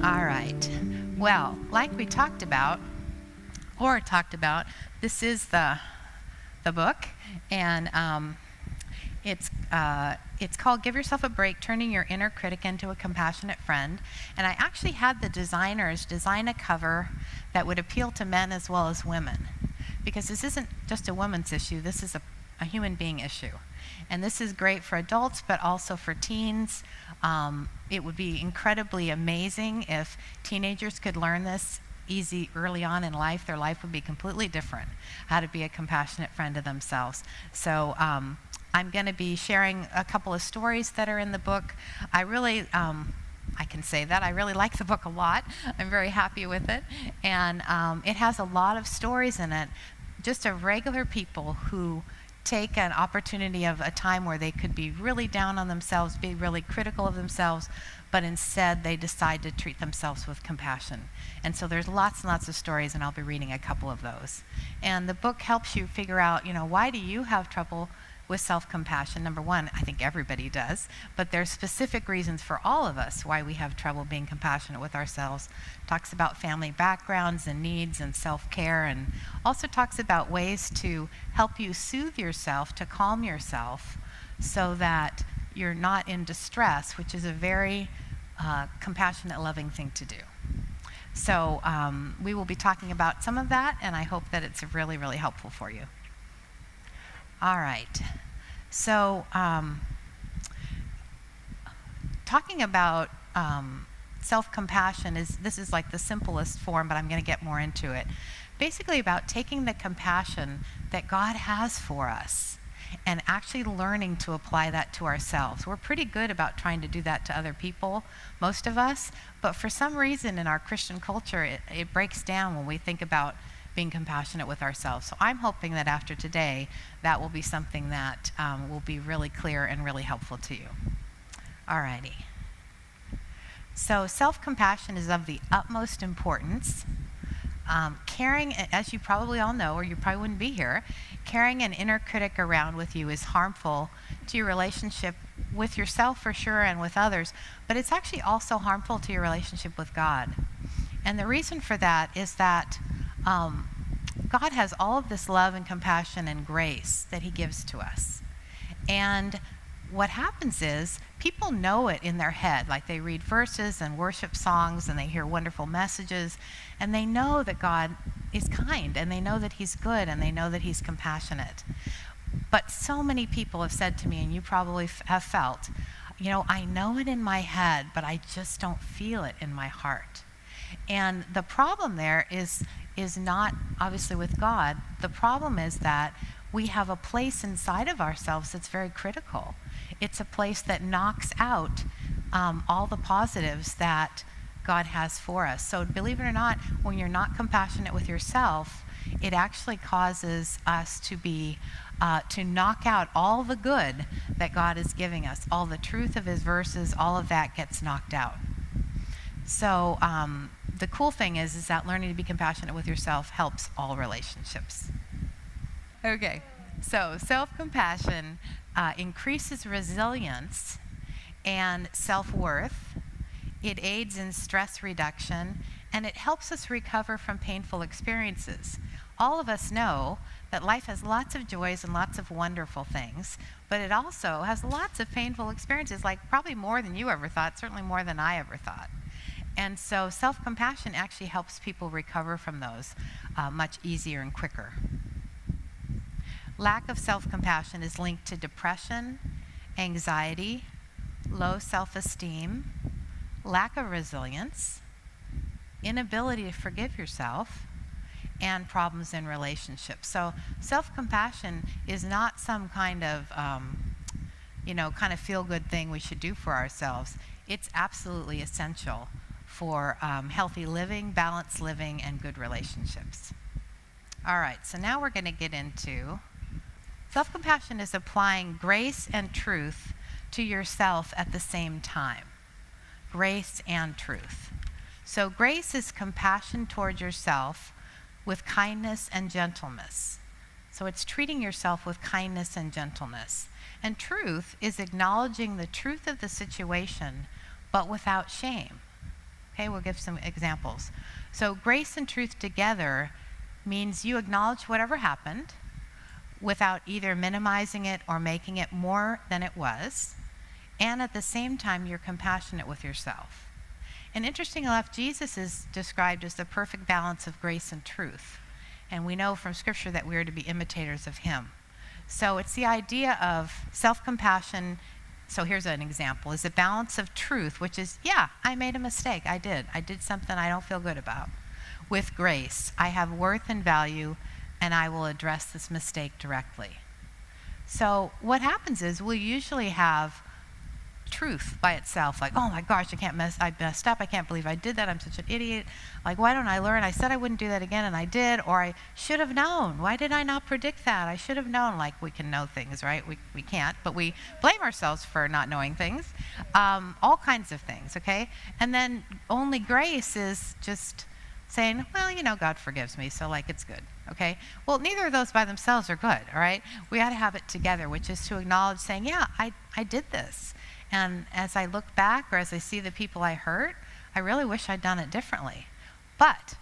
All right. Well, like we talked about, this is the book, and it's called Give Yourself a Break, Turning Your Inner Critic into a Compassionate Friend. And I actually had the designers design a cover that would appeal to men as well as women, because this isn't just a woman's issue, this is a human being issue. And this is great for adults, but also for teens. It would be incredibly amazing if teenagers could learn this easy early on in life. Their life would be completely different, how to be a compassionate friend to themselves. So I'm going to be sharing a couple of stories that are in the book. I can say that I really like the book a lot. I'm very happy with it. And it has a lot of stories in it, just of regular people who take an opportunity of a time where they could be really down on themselves, be really critical of themselves, but instead they decide to treat themselves with compassion. And so there's lots and lots of stories, and I'll be reading a couple of those. And the book helps you figure out, why do you have trouble with self-compassion? Number one, I think everybody does, but there's specific reasons for all of us why we have trouble being compassionate with ourselves. Talks about family backgrounds and needs and self-care, and also talks about ways to help you soothe yourself, to calm yourself, so that you're not in distress, which is a very compassionate, loving thing to do. So we will be talking about some of that, and I hope that it's really, really helpful for you. All right. So talking about self-compassion this is like the simplest form, but I'm going to get more into it. Basically about taking the compassion that God has for us and actually learning to apply that to ourselves. We're pretty good about trying to do that to other people, most of us, but for some reason in our Christian culture, it breaks down when we think about being compassionate with ourselves. So I'm hoping that after today, that will be something that will be really clear and really helpful to you. Alrighty. So self-compassion is of the utmost importance. Carrying, as you probably all know, or you probably wouldn't be here, carrying an inner critic around with you is harmful to your relationship with yourself for sure and with others, but it's actually also harmful to your relationship with God. And the reason for that is that God has all of this love and compassion and grace that he gives to us. And what happens is people know it in their head, like they read verses and worship songs and they hear wonderful messages, and they know that God is kind, and they know that he's good, and they know that he's compassionate. But so many people have said to me, and you probably have felt, I know it in my head, but I just don't feel it in my heart. And the problem there is not obviously with God. The problem is that we have a place inside of ourselves that's very critical. It's a place that knocks out all the positives that God has for us. So believe it or not, when you're not compassionate with yourself, it actually causes us to knock out all the good that God is giving us. All the truth of his verses, all of that gets knocked out. So the cool thing is that learning to be compassionate with yourself helps all relationships. Okay, so self-compassion increases resilience and self-worth. It aids in stress reduction, and it helps us recover from painful experiences. All of us know that life has lots of joys and lots of wonderful things, but it also has lots of painful experiences, like probably more than you ever thought, certainly more than I ever thought. And so self-compassion actually helps people recover from those much easier and quicker. Lack of self-compassion is linked to depression, anxiety, low self-esteem, lack of resilience, inability to forgive yourself, and problems in relationships. So self-compassion is not some kind of, kind of feel-good thing we should do for ourselves. It's absolutely essential for healthy living, balanced living, and good relationships. All right, so now we're going to get into self-compassion is applying grace and truth to yourself at the same time. Grace and truth. So grace is compassion toward yourself with kindness and gentleness. So it's treating yourself with kindness and gentleness. And truth is acknowledging the truth of the situation, but without shame. Okay, we'll give some examples. So grace and truth together means you acknowledge whatever happened without either minimizing it or making it more than it was, and at the same time you're compassionate with yourself. And interesting enough, Jesus is described as the perfect balance of grace and truth. And we know from Scripture that we are to be imitators of him. So it's the idea of self-compassion. So here's an example, is a balance of truth, which is, yeah, I made a mistake. I did something I don't feel good about. With grace, I have worth and value, and I will address this mistake directly. So what happens is we'll usually have truth by itself, like, oh my gosh, I messed up, I can't believe I did that, I'm such an idiot, like, why don't I learn? I said I wouldn't do that again and I did, or I should have known, why did I not predict that? I should have known. Like, we can know things, right? We can't, but we blame ourselves for not knowing things, all kinds of things, okay? And then only grace is just saying, well, God forgives me, so like, it's good, okay? Well, neither of those by themselves are good, all right? We got to have it together, which is to acknowledge saying, yeah, I did this. And as I look back, or as I see the people I hurt, I really wish I'd done it differently. But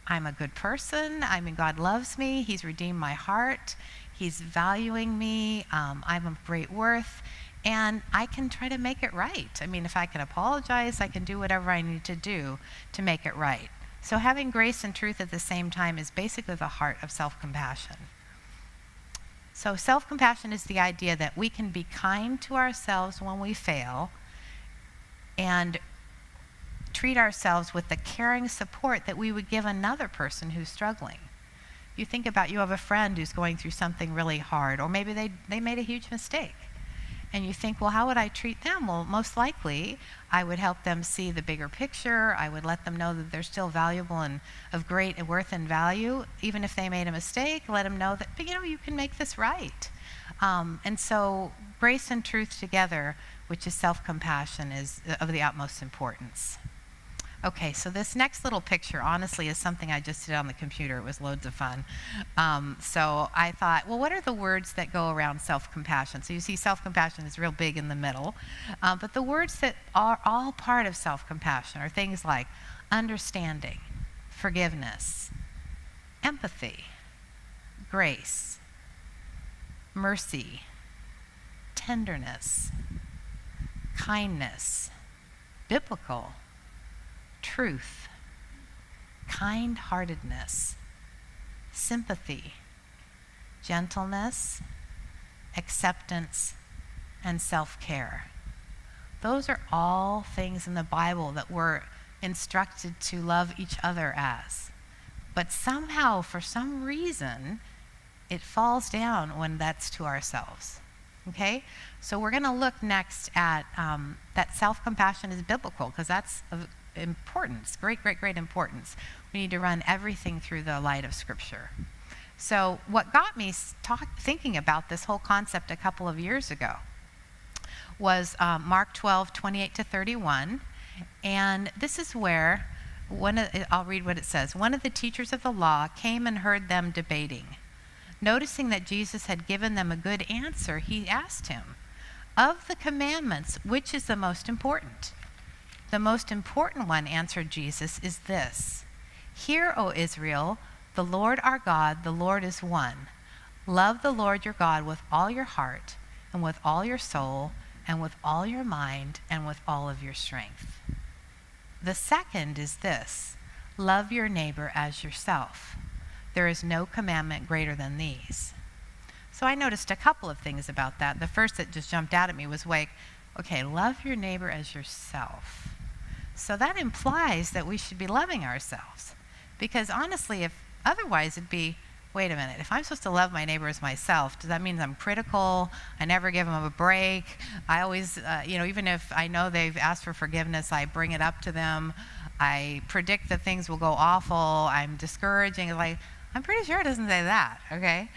I'm a good person. I mean, God loves me. He's redeemed my heart. He's valuing me. I'm of great worth. And I can try to make it right. I mean, if I can apologize, I can do whatever I need to do to make it right. So having grace and truth at the same time is basically the heart of self-compassion. So self-compassion is the idea that we can be kind to ourselves when we fail and treat ourselves with the caring support that we would give another person who's struggling. You think about, you have a friend who's going through something really hard, or maybe they made a huge mistake. And you think, well, how would I treat them? Well, most likely, I would help them see the bigger picture. I would let them know that they're still valuable and of great worth and value. Even if they made a mistake, let them know that, but you can make this right. And so grace and truth together, which is self-compassion, is of the utmost importance. Okay, so this next little picture, honestly, is something I just did on the computer. It was loads of fun. So I thought, well, what are the words that go around self-compassion? So you see self-compassion is real big in the middle. But the words that are all part of self-compassion are things like understanding, forgiveness, empathy, grace, mercy, tenderness, kindness, biblical, truth, kind-heartedness, sympathy, gentleness, acceptance, and self-care. Those are all things in the Bible that we're instructed to love each other as. But somehow, for some reason, it falls down when that's to ourselves. Okay? So we're going to look next at that self-compassion is biblical, because that's of importance, great importance. We need to run everything through the light of Scripture. So what got me thinking about this whole concept a couple of years ago was Mark 12:28-31. And this is where, I'll read what it says. One of the teachers of the law came and heard them debating. Noticing that Jesus had given them a good answer, he asked him, "Of the commandments, which is the most important?" "The most important one," answered Jesus, "is this. Hear, O Israel, the Lord our God, the Lord is one. Love the Lord your God with all your heart, and with all your soul, and with all your mind, and with all of your strength. The second is this. Love your neighbor as yourself. There is no commandment greater than these." So I noticed a couple of things about that. The first that just jumped out at me was like, okay, love your neighbor as yourself. So that implies that we should be loving ourselves. Because honestly, if otherwise it'd be, wait a minute, if I'm supposed to love my neighbor as myself, does that mean I'm critical? I never give them a break. I always, even if I know they've asked for forgiveness, I bring it up to them. I predict that things will go awful. I'm discouraging. Like, I'm pretty sure it doesn't say that, okay?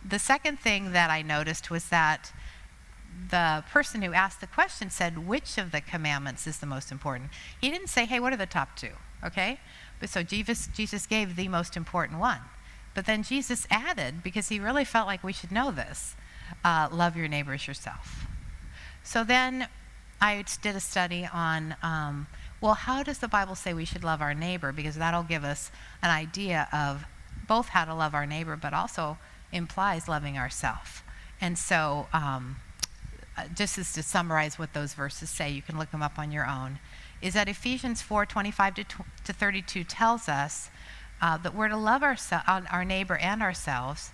The second thing that I noticed was that the person who asked the question said, which of the commandments is the most important? He didn't say, hey, what are the top two, okay? But so Jesus gave the most important one. But then Jesus added, because he really felt like we should know this, love your neighbor as yourself. So then I did a study on Well, how does the Bible say we should love our neighbor? Because that'll give us an idea of both how to love our neighbor, but also implies loving ourselves. And so, just as to summarize what those verses say, you can look them up on your own, is that Ephesians 4:25 to 32 tells us that we're to love our neighbor and ourselves.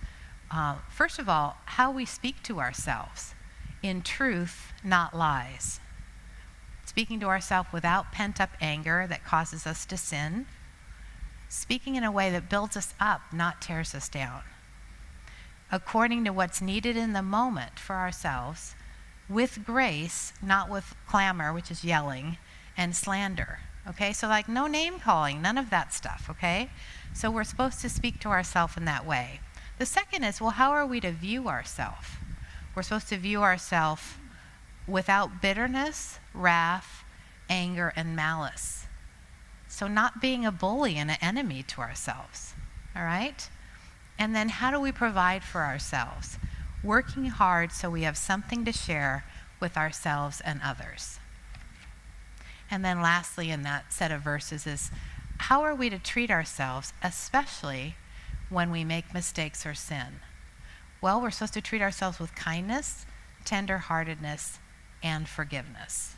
First of all, how we speak to ourselves in truth, not lies. Speaking to ourselves without pent-up anger that causes us to sin. Speaking in a way that builds us up, not tears us down. According to what's needed in the moment for ourselves, with grace, not with clamor, which is yelling, and slander. Okay, so like no name calling, none of that stuff, okay? So we're supposed to speak to ourselves in that way. The second is, well, how are we to view ourselves? We're supposed to view ourselves without bitterness, wrath, anger, and malice. So not being a bully and an enemy to ourselves, all right? And then how do we provide for ourselves? Working hard so we have something to share with ourselves and others. And then lastly in that set of verses is, how are we to treat ourselves, especially when we make mistakes or sin? Well, we're supposed to treat ourselves with kindness, tender-heartedness, and forgiveness.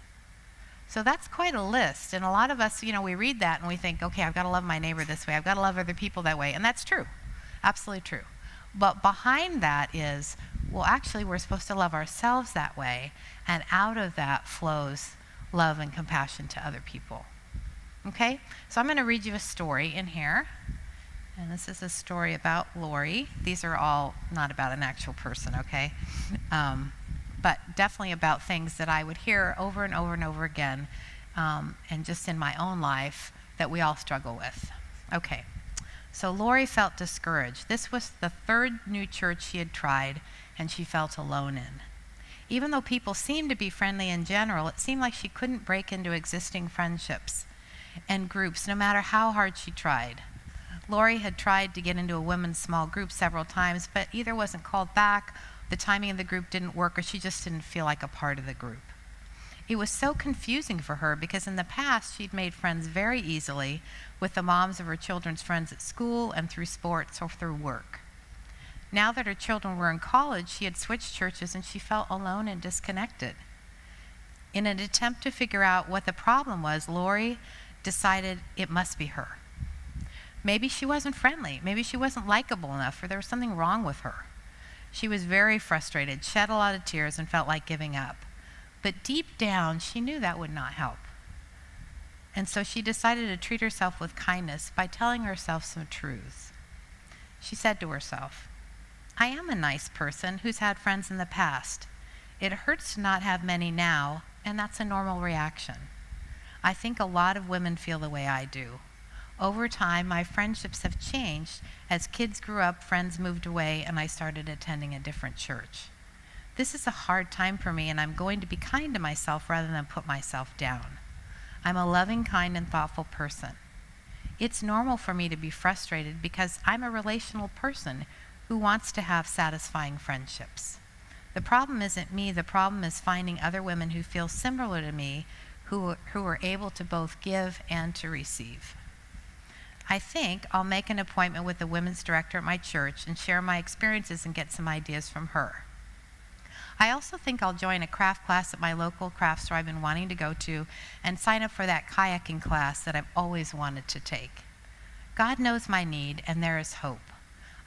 So that's quite a list. And a lot of us, we read that and we think, okay, I've got to love my neighbor this way. I've got to love other people that way. And that's true. Absolutely true. But behind that is, well, actually, we're supposed to love ourselves that way. And out of that flows love and compassion to other people. Okay? So I'm going to read you a story in here. And this is a story about Lori. These are all not about an actual person, okay? But definitely about things that I would hear over and over and over again, and just in my own life that we all struggle with. Okay, so Lori felt discouraged. This was the third new church she had tried, and she felt alone in. Even though people seemed to be friendly in general, it seemed like she couldn't break into existing friendships and groups, no matter how hard she tried. Lori had tried to get into a women's small group several times, but either wasn't called back, the timing of the group didn't work, or she just didn't feel like a part of the group. It was so confusing for her because in the past she'd made friends very easily with the moms of her children's friends at school and through sports or through work. Now that her children were in college, she had switched churches and she felt alone and disconnected. In an attempt to figure out what the problem was, Lori decided it must be her. Maybe she wasn't friendly. Maybe she wasn't likable enough, or there was something wrong with her. She was very frustrated, shed a lot of tears, and felt like giving up. But deep down, she knew that would not help. And so she decided to treat herself with kindness by telling herself some truths. She said to herself, I am a nice person who's had friends in the past. It hurts to not have many now, and that's a normal reaction. I think a lot of women feel the way I do. Over time, my friendships have changed. As kids grew up, friends moved away, and I started attending a different church. This is a hard time for me, and I'm going to be kind to myself rather than put myself down. I'm a loving, kind, and thoughtful person. It's normal for me to be frustrated because I'm a relational person who wants to have satisfying friendships. The problem isn't me. The problem is finding other women who feel similar to me, who are able to both give and to receive. I think I'll make an appointment with the women's director at my church and share my experiences and get some ideas from her. I also think I'll join a craft class at my local craft store I've been wanting to go to and sign up for that kayaking class that I've always wanted to take. God knows my need, and there is hope.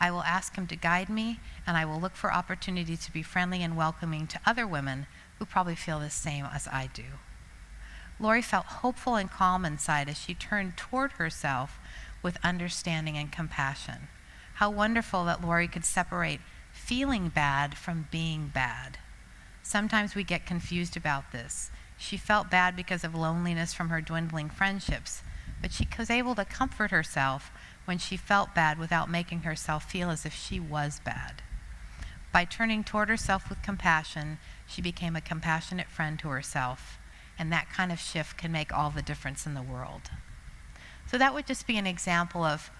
I will ask him to guide me, and I will look for opportunities to be friendly and welcoming to other women who probably feel the same as I do. Lori felt hopeful and calm inside as she turned toward herself with understanding and compassion. How wonderful that Lori could separate feeling bad from being bad. Sometimes we get confused about this. She felt bad because of loneliness from her dwindling friendships, but she was able to comfort herself when she felt bad without making herself feel as if she was bad. By turning toward herself with compassion, she became a compassionate friend to herself, and that kind of shift can make all the difference in the world. So that would just be an example of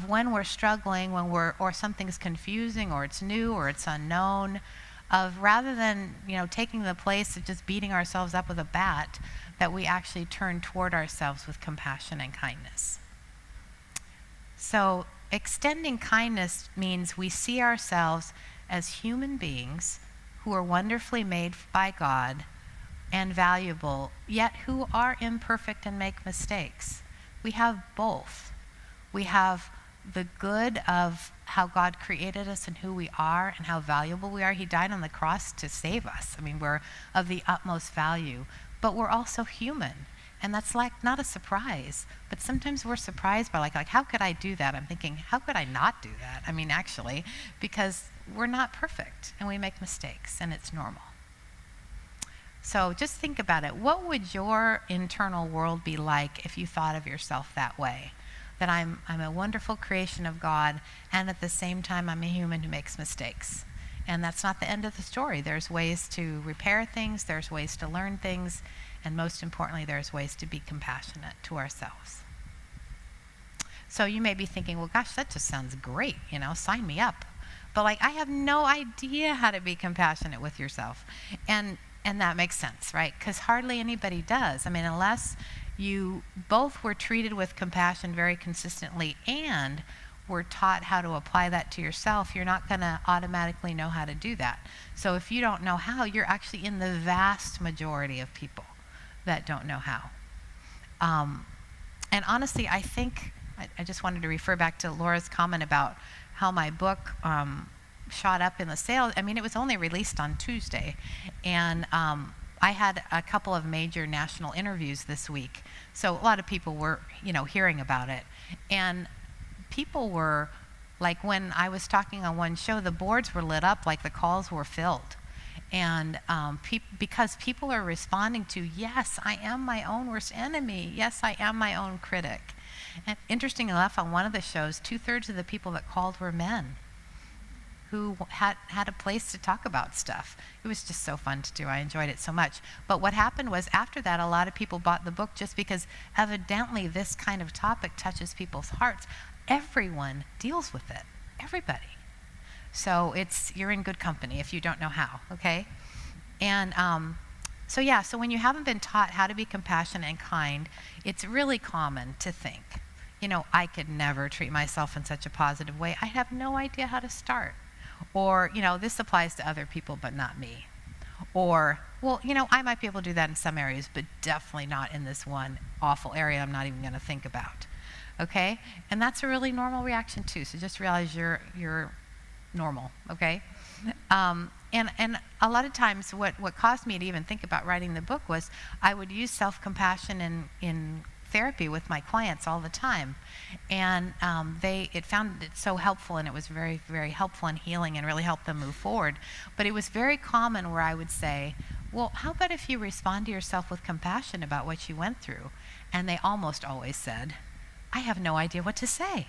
when we're struggling, or something's confusing, or it's new, or it's unknown. of rather than, taking the place of just beating ourselves up with a bat, that we actually turn toward ourselves with compassion and kindness. So extending kindness means we see ourselves as human beings who are wonderfully made by God and valuable, yet who are imperfect and make mistakes. We have both. We have the good of how God created us and who we are and how valuable we are. He died on the cross to save us. I mean, we're of the utmost value, but we're also human. And that's like not a surprise, but sometimes we're surprised by like how could I do that? I'm thinking, how could I not do that? I mean, actually, because we're not perfect and we make mistakes and it's normal. So just think about it. What would your internal world be like if you thought of yourself that way? That I'm a wonderful creation of God, and at the same time I'm a human who makes mistakes. And that's not the end of the story. There's ways to repair things, there's ways to learn things, and most importantly, there's ways to be compassionate to ourselves. So you may be thinking, well, gosh, that just sounds great, sign me up. But I have no idea how to be compassionate with yourself. And that makes sense, right? Because hardly anybody does. I mean, unless you both were treated with compassion very consistently and were taught how to apply that to yourself, you're not going to automatically know how to do that. So if you don't know how, you're actually in the vast majority of people that don't know how. And honestly, I think, I just wanted to refer back to Laura's comment about how my book shot up in the sales. I mean, it was only released on Tuesday, and I had a couple of major national interviews this week, so a lot of people were, hearing about it. And people were, like when I was talking on one show, the boards were lit up like the calls were filled. And because people are responding to, yes, I am my own worst enemy. Yes, I am my own critic. And interesting enough, on one of the shows, 2/3 of the people that called were men who had a place to talk about stuff. It was just so fun to do. I enjoyed it so much. But what happened was after that, a lot of people bought the book just because evidently this kind of topic touches people's hearts. Everyone deals with it. Everybody. So you're in good company if you don't know how, okay? And so when you haven't been taught how to be compassionate and kind, it's really common to think, I could never treat myself in such a positive way. I have no idea how to start. Or, this applies to other people but not me. Or, well, I might be able to do that in some areas, but definitely not in this one awful area I'm not even going to think about, okay? And that's a really normal reaction too, so just realize you're normal, okay? And a lot of times what caused me to even think about writing the book was I would use self-compassion in therapy with my clients all the time. And it found it so helpful, and it was very, very helpful in healing and really helped them move forward. But it was very common where I would say, well, how about if you respond to yourself with compassion about what you went through? And they almost always said, I have no idea what to say.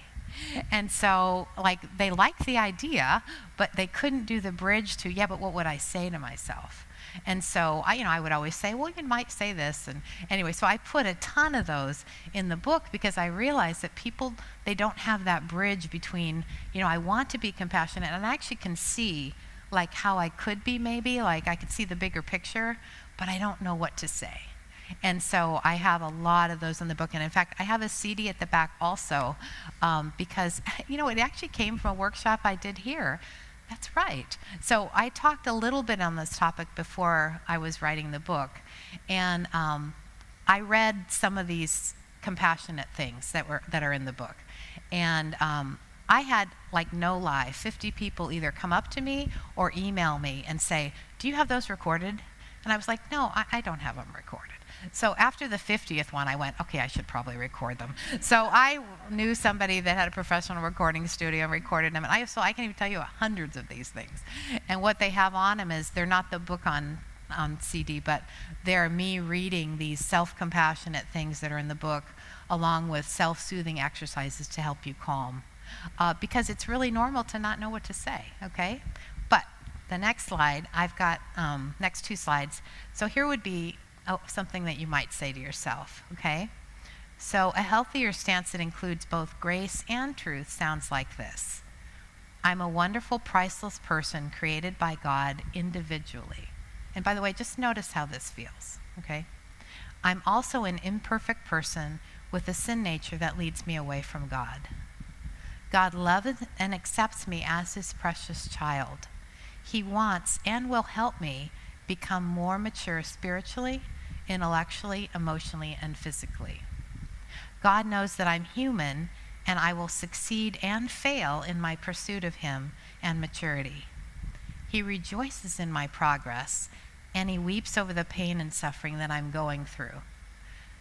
And so, they liked the idea, but they couldn't do the bridge to, but what would I say to myself? And so, I would always say, well, you might say this. And anyway, so I put a ton of those in the book because I realized that people, they don't have that bridge between, I want to be compassionate, and I actually can see, how I could be maybe, I could see the bigger picture, but I don't know what to say. And so I have a lot of those in the book. And in fact, I have a CD at the back also because, it actually came from a workshop I did here. That's right. So I talked a little bit on this topic before I was writing the book. And I read some of these compassionate things that are in the book. And I had, no lie, 50 people either come up to me or email me and say, do you have those recorded? And I was like, no, I don't have them recorded. So after the 50th one, I went, okay, I should probably record them. So I knew somebody that had a professional recording studio and recorded them. And I can even tell you hundreds of these things. And what they have on them is they're not the book on CD, but they're me reading these self-compassionate things that are in the book, along with self-soothing exercises to help you calm. Because it's really normal to not know what to say, okay? But the next slide, I've got next two slides. So here would be something that you might say to yourself, okay? So a healthier stance that includes both grace and truth sounds like this. I'm a wonderful, priceless person created by God individually. And by the way, just notice how this feels, okay? I'm also an imperfect person with a sin nature that leads me away from God. God loves and accepts me as his precious child. He wants and will help me become more mature spiritually, intellectually, emotionally, and physically. God knows that I'm human and I will succeed and fail in my pursuit of him and maturity. He rejoices in my progress and he weeps over the pain and suffering that I'm going through,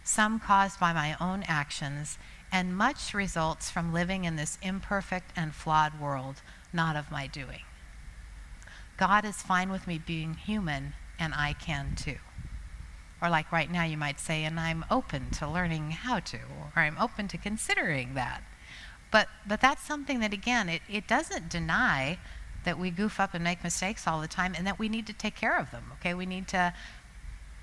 some caused by my own actions, and much results from living in this imperfect and flawed world, not of my doing. God is fine with me being human, and I can too. Or like right now you might say, and I'm open to learning how to, or I'm open to considering that. But that's something that, again, it doesn't deny that we goof up and make mistakes all the time and that we need to take care of them, okay? We need to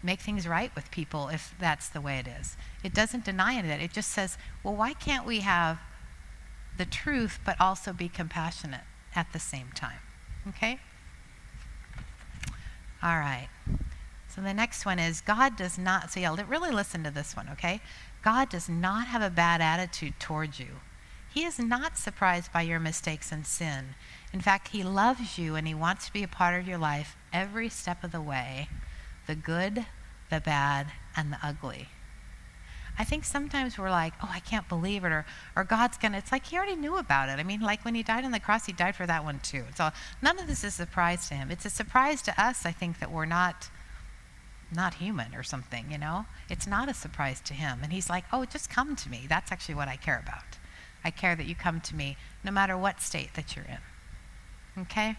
make things right with people if that's the way it is. It doesn't deny it. It just says, well, why can't we have the truth but also be compassionate at the same time, okay? All right. So the next one is God does not, so yeah, really listen to this one, okay? God does not have a bad attitude towards you. He is not surprised by your mistakes and sin. In fact, he loves you and he wants to be a part of your life every step of the way, the good, the bad, and the ugly. I think sometimes we're like, oh, I can't believe it, or God's gonna, it's like he already knew about it. I mean, like when he died on the cross, he died for that one too. So none of this is a surprise to him. It's a surprise to us, I think, that we're not human or something, you know? It's not a surprise to him. And he's like, oh, just come to me. That's actually what I care about. I care that you come to me no matter what state that you're in. Okay?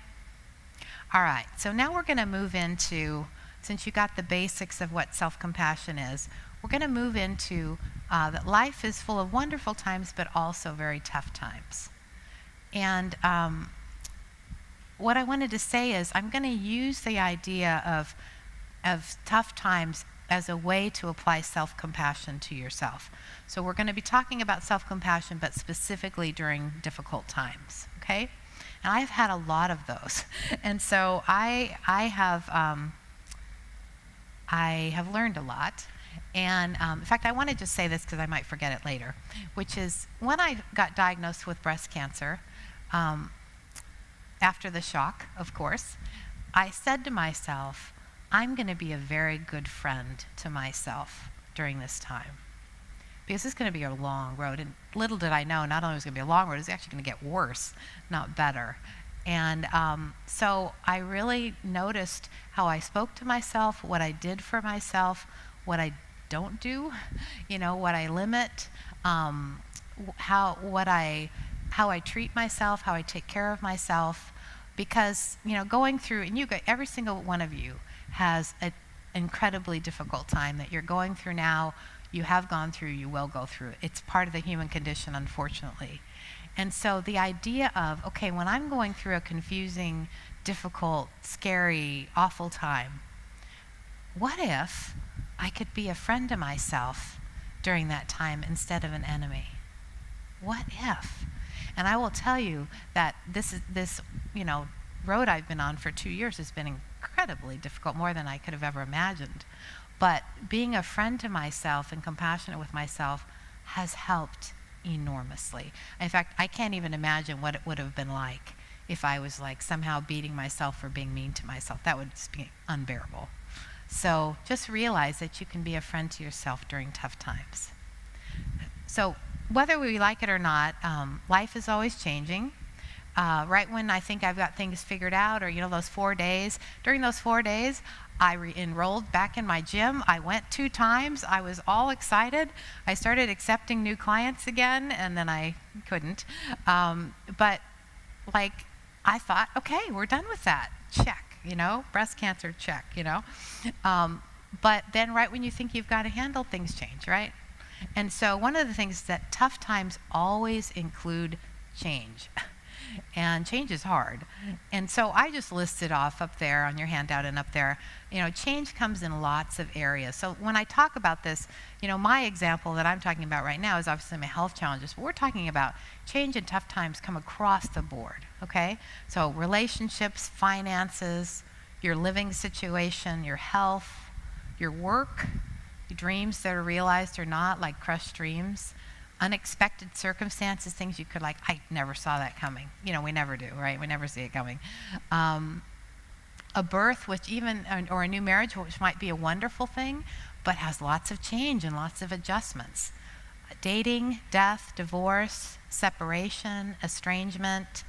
All right, so now we're gonna move into, since you got the basics of what self-compassion is, we're gonna move into that life is full of wonderful times, but also very tough times. And what I wanted to say is I'm gonna use the idea of tough times as a way to apply self-compassion to yourself. So we're going to be talking about self-compassion, but specifically during difficult times, okay? And I've had a lot of those. And so I have learned a lot. And in fact, I want to just say this because I might forget it later, which is when I got diagnosed with breast cancer, after the shock, of course, I said to myself, I'm going to be a very good friend to myself during this time. Because it's going to be a long road. And little did I know, not only was it going to be a long road, it was actually going to get worse, not better. And so I really noticed how I spoke to myself, what I did for myself, what I don't do, you know, what I limit, how I treat myself, how I take care of myself. Because, you know, going through, and every single one of you has an incredibly difficult time that you're going through now, you have gone through, you will go through. It's part of the human condition, unfortunately. And so the idea of, okay, when I'm going through a confusing, difficult, scary, awful time, what if I could be a friend to myself during that time instead of an enemy? What if? And I will tell you that this road I've been on for 2 years has been incredibly difficult, more than I could have ever imagined. But being a friend to myself and compassionate with myself has helped enormously. In fact, I can't even imagine what it would have been like if I was like somehow beating myself for being mean to myself. That would just be unbearable. So just realize that you can be a friend to yourself during tough times. So whether we like it or not, life is always changing. Right when I think I've got things figured out, or those 4 days, during those 4 days, I enrolled back in my gym. I went 2 times. I was all excited. I started accepting new clients again, and then I couldn't. But I thought, okay, we're done with that. Check, breast cancer, check, But then right when you think you've got a handle, things change, right? And so one of the things that tough times always include change. and change is hard. And so I just listed off up there on your handout and up there, change comes in lots of areas. So when I talk about this, my example that I'm talking about right now is obviously my health challenges, but we're talking about change and tough times come across the board, okay? So relationships, finances, your living situation, your health, your work, your dreams that are realized or not, like crushed dreams, unexpected circumstances, things you could I never saw that coming. We never do, right? We never see it coming. A birth, or a new marriage, which might be a wonderful thing, but has lots of change and lots of adjustments. Dating, death, divorce, separation, estrangement.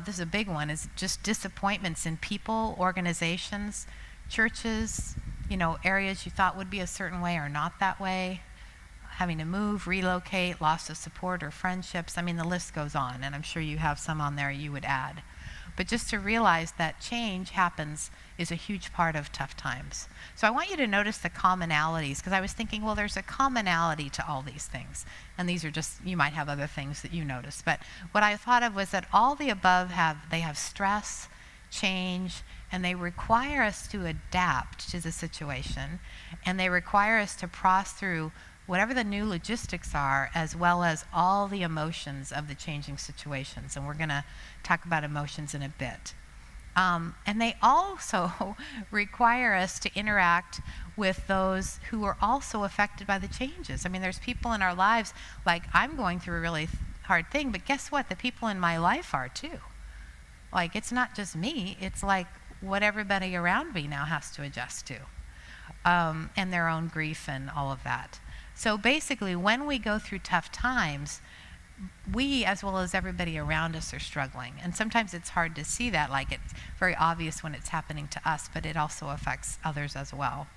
This is a big one, is just disappointments in people, organizations, churches, areas you thought would be a certain way are not that way. Having to move, relocate, loss of support or friendships. The list goes on, and I'm sure you have some on there you would add. But just to realize that change happens is a huge part of tough times. So I want you to notice the commonalities, because I was thinking, well, there's a commonality to all these things. And these are just, you might have other things that you notice. But what I thought of was that all the above have stress, change, and they require us to adapt to the situation. And they require us to process through whatever the new logistics are, as well as all the emotions of the changing situations. And we're going to talk about emotions in a bit. And they also require us to interact with those who are also affected by the changes. There's people in our lives, I'm going through a really hard thing, but guess what? The people in my life are too. It's not just me, it's what everybody around me now has to adjust to. And their own grief and all of that. So basically, when we go through tough times, we, as well as everybody around us, are struggling. And sometimes it's hard to see that, it's very obvious when it's happening to us, but it also affects others as well.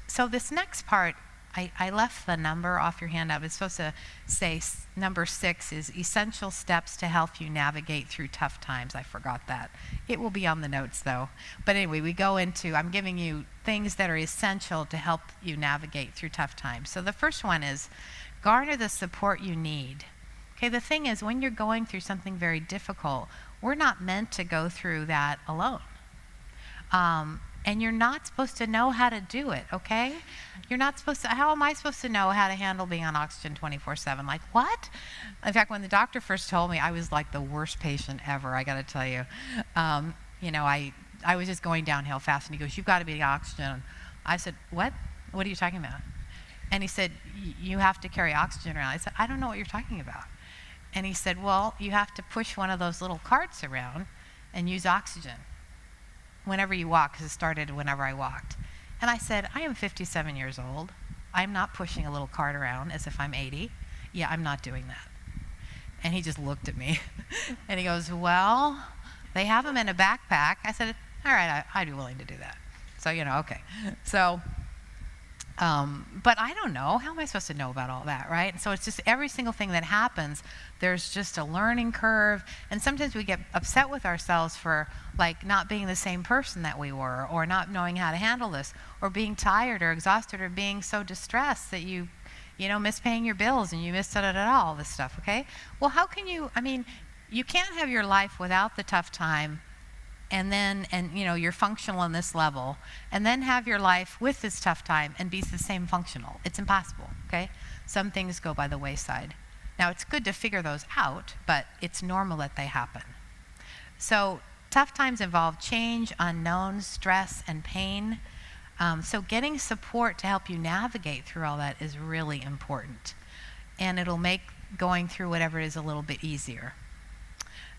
So this next part, I left the number off your handout. It's supposed to say number 6 is essential steps to help you navigate through tough times. I forgot that. It will be on the notes though. But anyway, we go into, I'm giving you things that are essential to help you navigate through tough times. So the first one is garner the support you need. Okay, the thing is, when you're going through something very difficult, we're not meant to go through that alone. And you're not supposed to know how to do it, okay? You're not supposed to, how am I supposed to know how to handle being on oxygen 24/7? What? In fact, when the doctor first told me, I was the worst patient ever, I gotta tell you. I was just going downhill fast, and he goes, you've got to be on oxygen. I said, what? What are you talking about? And he said, you have to carry oxygen around. I said, I don't know what you're talking about. And he said, well, you have to push one of those little carts around and use oxygen whenever you walk, because it started whenever I walked. And I said, I am 57 years old. I'm not pushing a little cart around as if I'm 80. Yeah, I'm not doing that. And he just looked at me. And he goes, well, they have them in a backpack. I said, all right, I'd be willing to do that. So, okay. So, but I don't know. How am I supposed to know about all that, right? So it's just every single thing that happens, there's just a learning curve. And sometimes we get upset with ourselves for not being the same person that we were, or not knowing how to handle this, or being tired or exhausted, or being so distressed that you miss paying your bills and you miss all this stuff, okay? Well, how can you, you can't have your life without the tough time and you're functional on this level, and then have your life with this tough time and be the same functional. It's impossible, okay? Some things go by the wayside. Now, it's good to figure those out, but it's normal that they happen. So tough times involve change, unknowns, stress, and pain. So getting support to help you navigate through all that is really important. And it'll make going through whatever it is a little bit easier.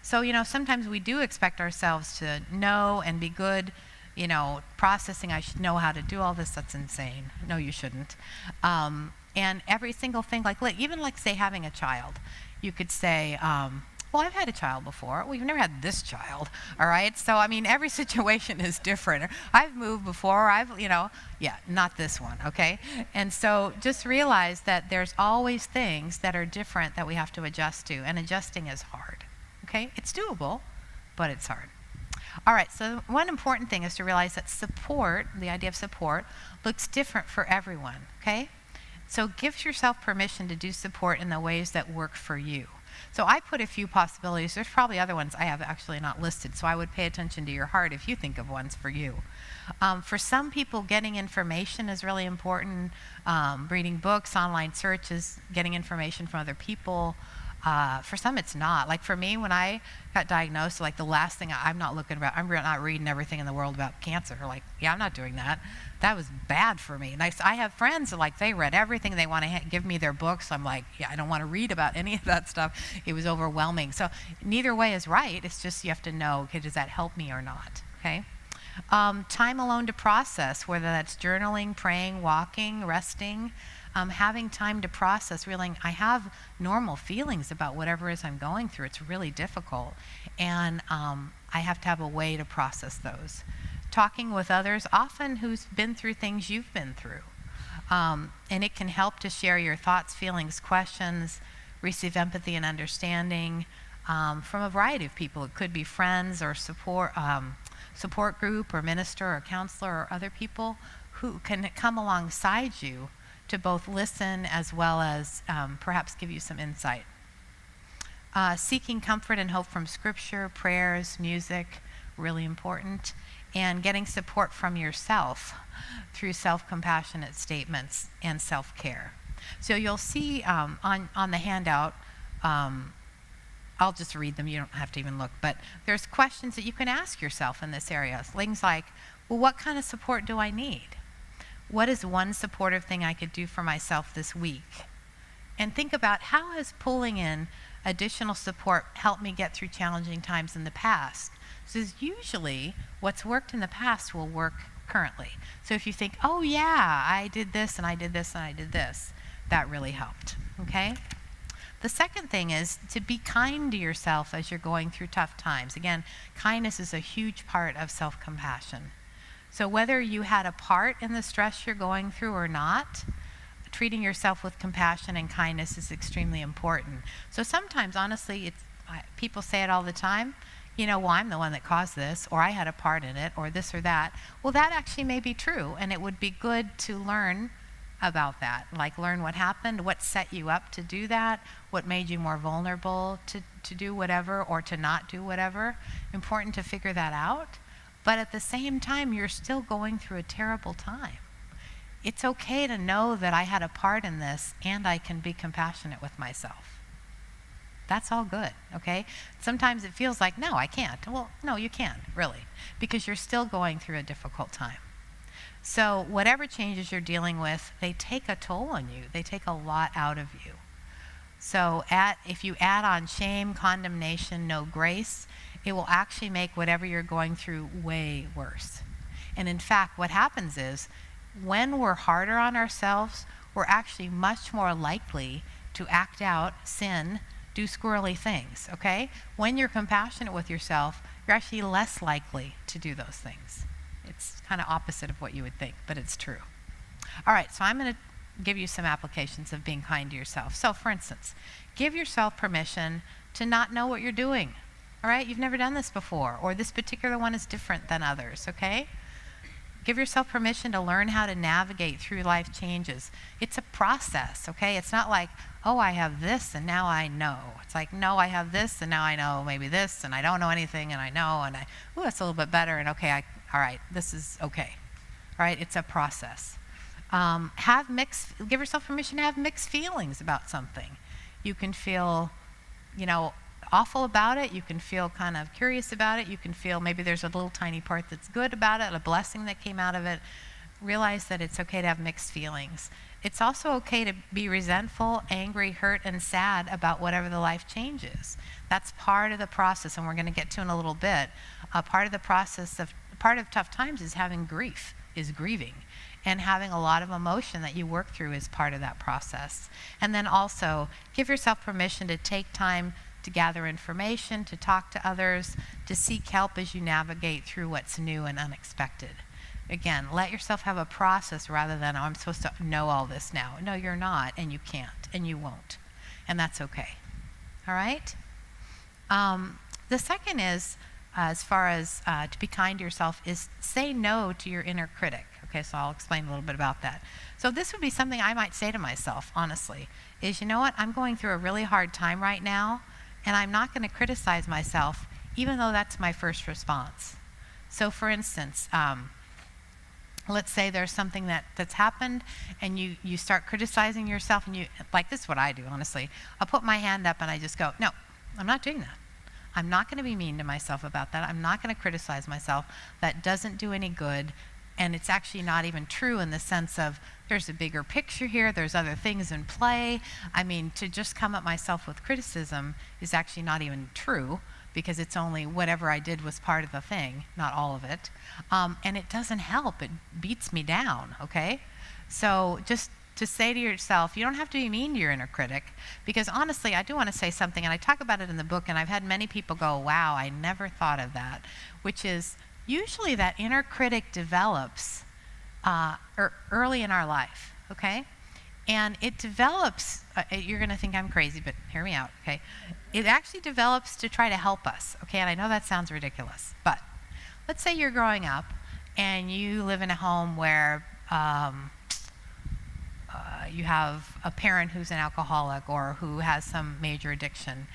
So, sometimes we do expect ourselves to know and be good, processing, I should know how to do all this. That's insane. No, you shouldn't. And every single thing, even say having a child, you could say, well, I've had a child before. Well, you've never had this child, all right? So, every situation is different. I've moved before, not this one, okay? And so just realize that there's always things that are different that we have to adjust to, and adjusting is hard, okay? It's doable, but it's hard. All right, so one important thing is to realize that support, the idea of support, looks different for everyone, okay? So give yourself permission to do support in the ways that work for you. So I put a few possibilities. There's probably other ones I have actually not listed, so I would pay attention to your heart if you think of ones for you. For some people, getting information is really important. Reading books, online searches, getting information from other people. For some, it's not. Like for me, when I got diagnosed, like the last thing I'm not reading everything in the world about cancer. Like, yeah, I'm not doing that. That was bad for me. And I have friends that, like, they read everything. They want to give me their books. I'm like, yeah, I don't want to read about any of that stuff. It was overwhelming. So neither way is right. It's just you have to know, okay, does that help me or not? Okay. Time alone to process, whether that's journaling, praying, walking, resting. Having time to process, realizing I have normal feelings about whatever it is I'm going through. It's really difficult. And I have to have a way to process those. Talking with others, often who's been through things you've been through. And it can help to share your thoughts, feelings, questions, receive empathy and understanding from a variety of people. It could be friends or support group or minister or counselor or other people who can come alongside you to both listen as well as perhaps give you some insight. Seeking comfort and hope from scripture, prayers, music, really important. And getting support from yourself through self-compassionate statements and self-care. So you'll see on the handout, I'll just read them, you don't have to even look, but there's questions that you can ask yourself in this area. Things like, well, what kind of support do I need? What is one supportive thing I could do for myself this week? And think about, how has pulling in additional support helped me get through challenging times in the past? So usually what's worked in the past will work currently. So if you think, oh yeah, I did this and I did this and I did this, that really helped, okay? The second thing is to be kind to yourself as you're going through tough times. Again, kindness is a huge part of self-compassion. So whether you had a part in the stress you're going through or not, treating yourself with compassion and kindness is extremely important. So sometimes, honestly, people say it all the time, well, I'm the one that caused this, or I had a part in it, or this or that. Well, that actually may be true, and it would be good to learn about that. Like, learn what happened, what set you up to do that, what made you more vulnerable to do whatever or to not do whatever. Important to figure that out. But at the same time, you're still going through a terrible time. It's okay to know that I had a part in this and I can be compassionate with myself. That's all good, okay? Sometimes it feels like, no, I can't. Well, no, you can, really, because you're still going through a difficult time. So whatever changes you're dealing with, they take a toll on you. They take a lot out of you. So if you add on shame, condemnation, no grace, it will actually make whatever you're going through way worse. And in fact, what happens is, when we're harder on ourselves, we're actually much more likely to act out, sin, do squirrely things, okay? When you're compassionate with yourself, you're actually less likely to do those things. It's kind of opposite of what you would think, but it's true. All right, so I'm going to give you some applications of being kind to yourself. So for instance, give yourself permission to not know what you're doing. All right, you've never done this before, or this particular one is different than others, okay? Give yourself permission to learn how to navigate through life changes. It's a process, okay? It's not like, oh, I have this and now I know. It's like, no, I have this and now I know maybe this, and I don't know anything and I know, and that's a little bit better, and okay, all right, this is okay. All right, it's a process. Give yourself permission to have mixed feelings about something. You can feel, awful about it. You can feel kind of curious about it. You can feel maybe there's a little tiny part that's good about it, a blessing that came out of it. Realize that it's okay to have mixed feelings. It's also okay to be resentful, angry, hurt, and sad about whatever the life changes. That's part of the process, and we're going to get to in a little bit. Part of tough times is having grief, is grieving. And having a lot of emotion that you work through is part of that process. And then also, give yourself permission to take time to gather information, to talk to others, to seek help as you navigate through what's new and unexpected. Again, let yourself have a process rather than, oh, I'm supposed to know all this now. No, you're not, and you can't, and you won't. And that's okay. All right? The second is, as far as to be kind to yourself, is say no to your inner critic. Okay, so I'll explain a little bit about that. So this would be something I might say to myself, honestly, is, you know what, I'm going through a really hard time right now. and I'm not going to criticize myself, even though that's my first response. So for instance, let's say there's something that's happened, and you start criticizing yourself, and like, this is what I do, honestly. I'll put my hand up and I just go, no, I'm not doing that. I'm not going to be mean to myself about that. I'm not going to criticize myself. That doesn't do any good. And it's actually not even true in the sense of there's a bigger picture here, there's other things in play. I mean, to just come at myself with criticism is actually not even true, because it's only whatever I did was part of the thing, not all of it. And it doesn't help. It beats me down, okay? So just to say to yourself, you don't have to be mean to your inner critic, because honestly, I do want to say something, and I talk about it in the book, and I've had many people go, wow, I never thought of that, which is usually that inner critic develops early in our life, okay? And it develops, you're going to think I'm crazy, but hear me out, okay? It actually develops to try to help us, okay? And I know that sounds ridiculous, but let's say you're growing up and you live in a home where you have a parent who's an alcoholic or who has some major addiction.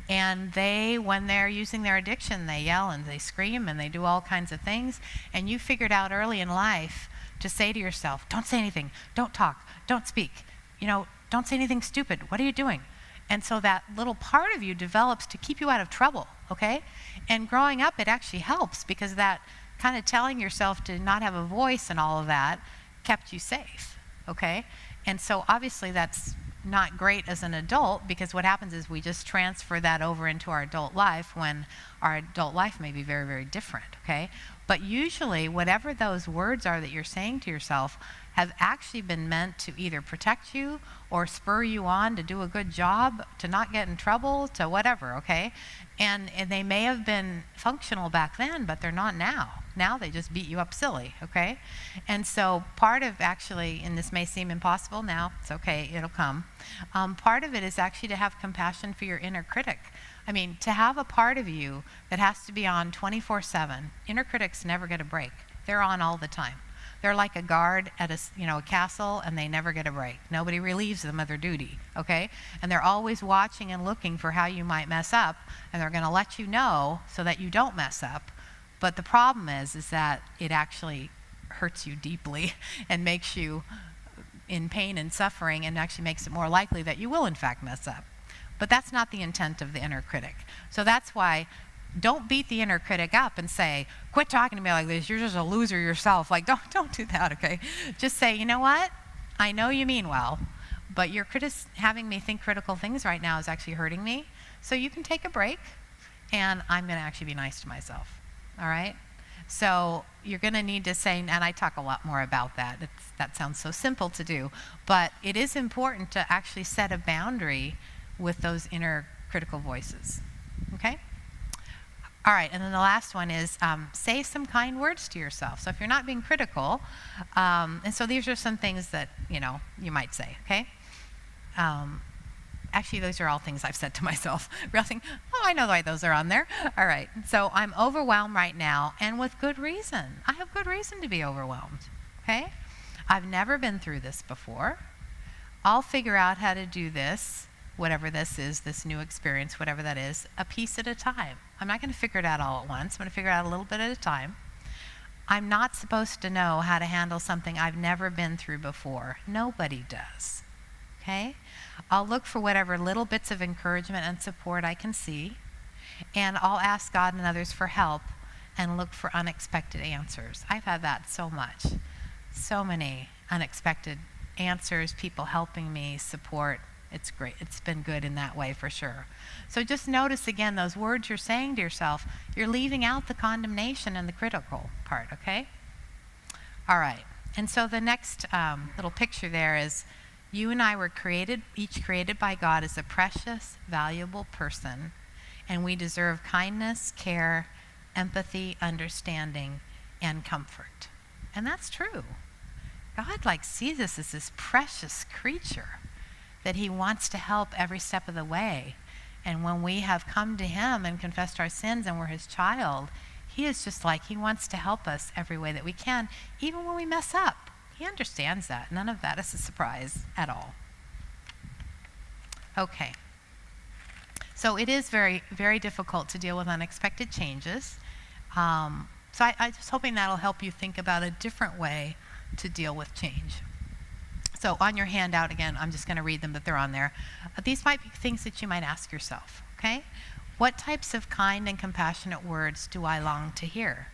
And when they're using their addiction, they yell and they scream and they do all kinds of things. And you figured out early in life to say to yourself, don't say anything, don't talk, don't speak, don't say anything stupid, what are you doing? And so that little part of you develops to keep you out of trouble, okay? And growing up, it actually helps, because that kind of telling yourself to not have a voice and all of that kept you safe, okay? And so obviously that's not great as an adult, because what happens is we just transfer that over into our adult life when our adult life may be very, very different, okay? But usually whatever those words are that you're saying to yourself have actually been meant to either protect you or spur you on to do a good job, to not get in trouble, to whatever, okay? And they may have been functional back then, but they're not now. Now they just beat you up silly, okay? And so part of actually, and this may seem impossible now, it's okay, it'll come. Part of it is actually to have compassion for your inner critic. I mean, to have a part of you that has to be on 24/7. Inner critics never get a break. They're on all the time. They're like a guard at a castle, and they never get a break. Nobody relieves them of their duty, okay? And they're always watching and looking for how you might mess up, and they're going to let you know so that you don't mess up. But the problem is that it actually hurts you deeply and makes you in pain and suffering, and actually makes it more likely that you will in fact mess up. But that's not the intent of the inner critic. So that's why don't beat the inner critic up and say, quit talking to me like this, you're just a loser yourself. Like, don't do that, okay? Just say, you know what? I know you mean well, but you're having me think critical things right now is actually hurting me. So you can take a break, and I'm going to actually be nice to myself, all right? So you're going to need to say, and I talk a lot more about that. That sounds so simple to do, but it is important to actually set a boundary with those inner critical voices, okay? All right, and then the last one is say some kind words to yourself. So if you're not being critical, and so these are some things that, you might say, okay? Actually, those are all things I've said to myself. Real thing, I know why those are on there. All right, so I'm overwhelmed right now, and with good reason. I have good reason to be overwhelmed, okay? I've never been through this before. I'll figure out how to do this, whatever this is, this new experience, whatever that is, a piece at a time. I'm not going to figure it out all at once. I'm going to figure it out a little bit at a time. I'm not supposed to know how to handle something I've never been through before. Nobody does, okay? I'll look for whatever little bits of encouragement and support I can see, and I'll ask God and others for help and look for unexpected answers. I've had that so much. So many unexpected answers, people helping me, support. It's great. It's been good in that way for sure. So just notice again those words you're saying to yourself. You're leaving out the condemnation and the critical part, okay? All right. And so the next little picture there is you and I were each created by God as a precious, valuable person, and we deserve kindness, care, empathy, understanding, and comfort. And that's true. God sees us as this precious creature that he wants to help every step of the way. And when we have come to him and confessed our sins and we're his child, he is just he wants to help us every way that we can, even when we mess up. He understands that. None of that is a surprise at all. Okay. So it is very, very difficult to deal with unexpected changes. So I'm just hoping that'll help you think about a different way to deal with change. So on your handout, again, I'm just going to read them, but they're on there. These might be things that you might ask yourself, okay? What types of kind and compassionate words do I long to hear?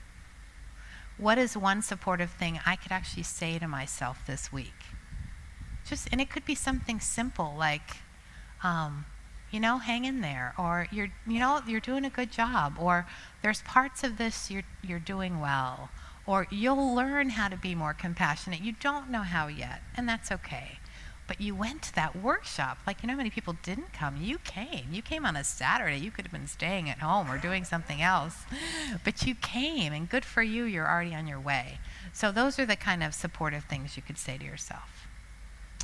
What is one supportive thing I could actually say to myself this week? And it could be something simple like, hang in there, or you're doing a good job, or there's parts of this you're doing well, or you'll learn how to be more compassionate. You don't know how yet, and that's okay. But you went to that workshop. Like, how many people didn't come? You came. You came on a Saturday. You could have been staying at home or doing something else. But you came, and good for you. You're already on your way. So those are the kind of supportive things you could say to yourself.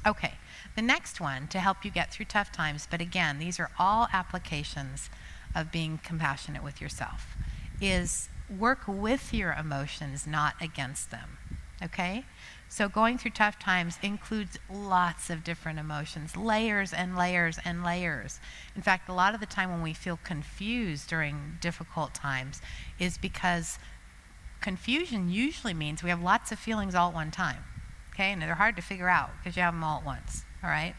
Okay, the next one to help you get through tough times, but again, these are all applications of being compassionate with yourself, is work with your emotions, not against them, okay? So going through tough times includes lots of different emotions, layers and layers and layers. In fact, a lot of the time when we feel confused during difficult times is because confusion usually means we have lots of feelings all at one time. Okay, and they're hard to figure out because you have them all at once, all right?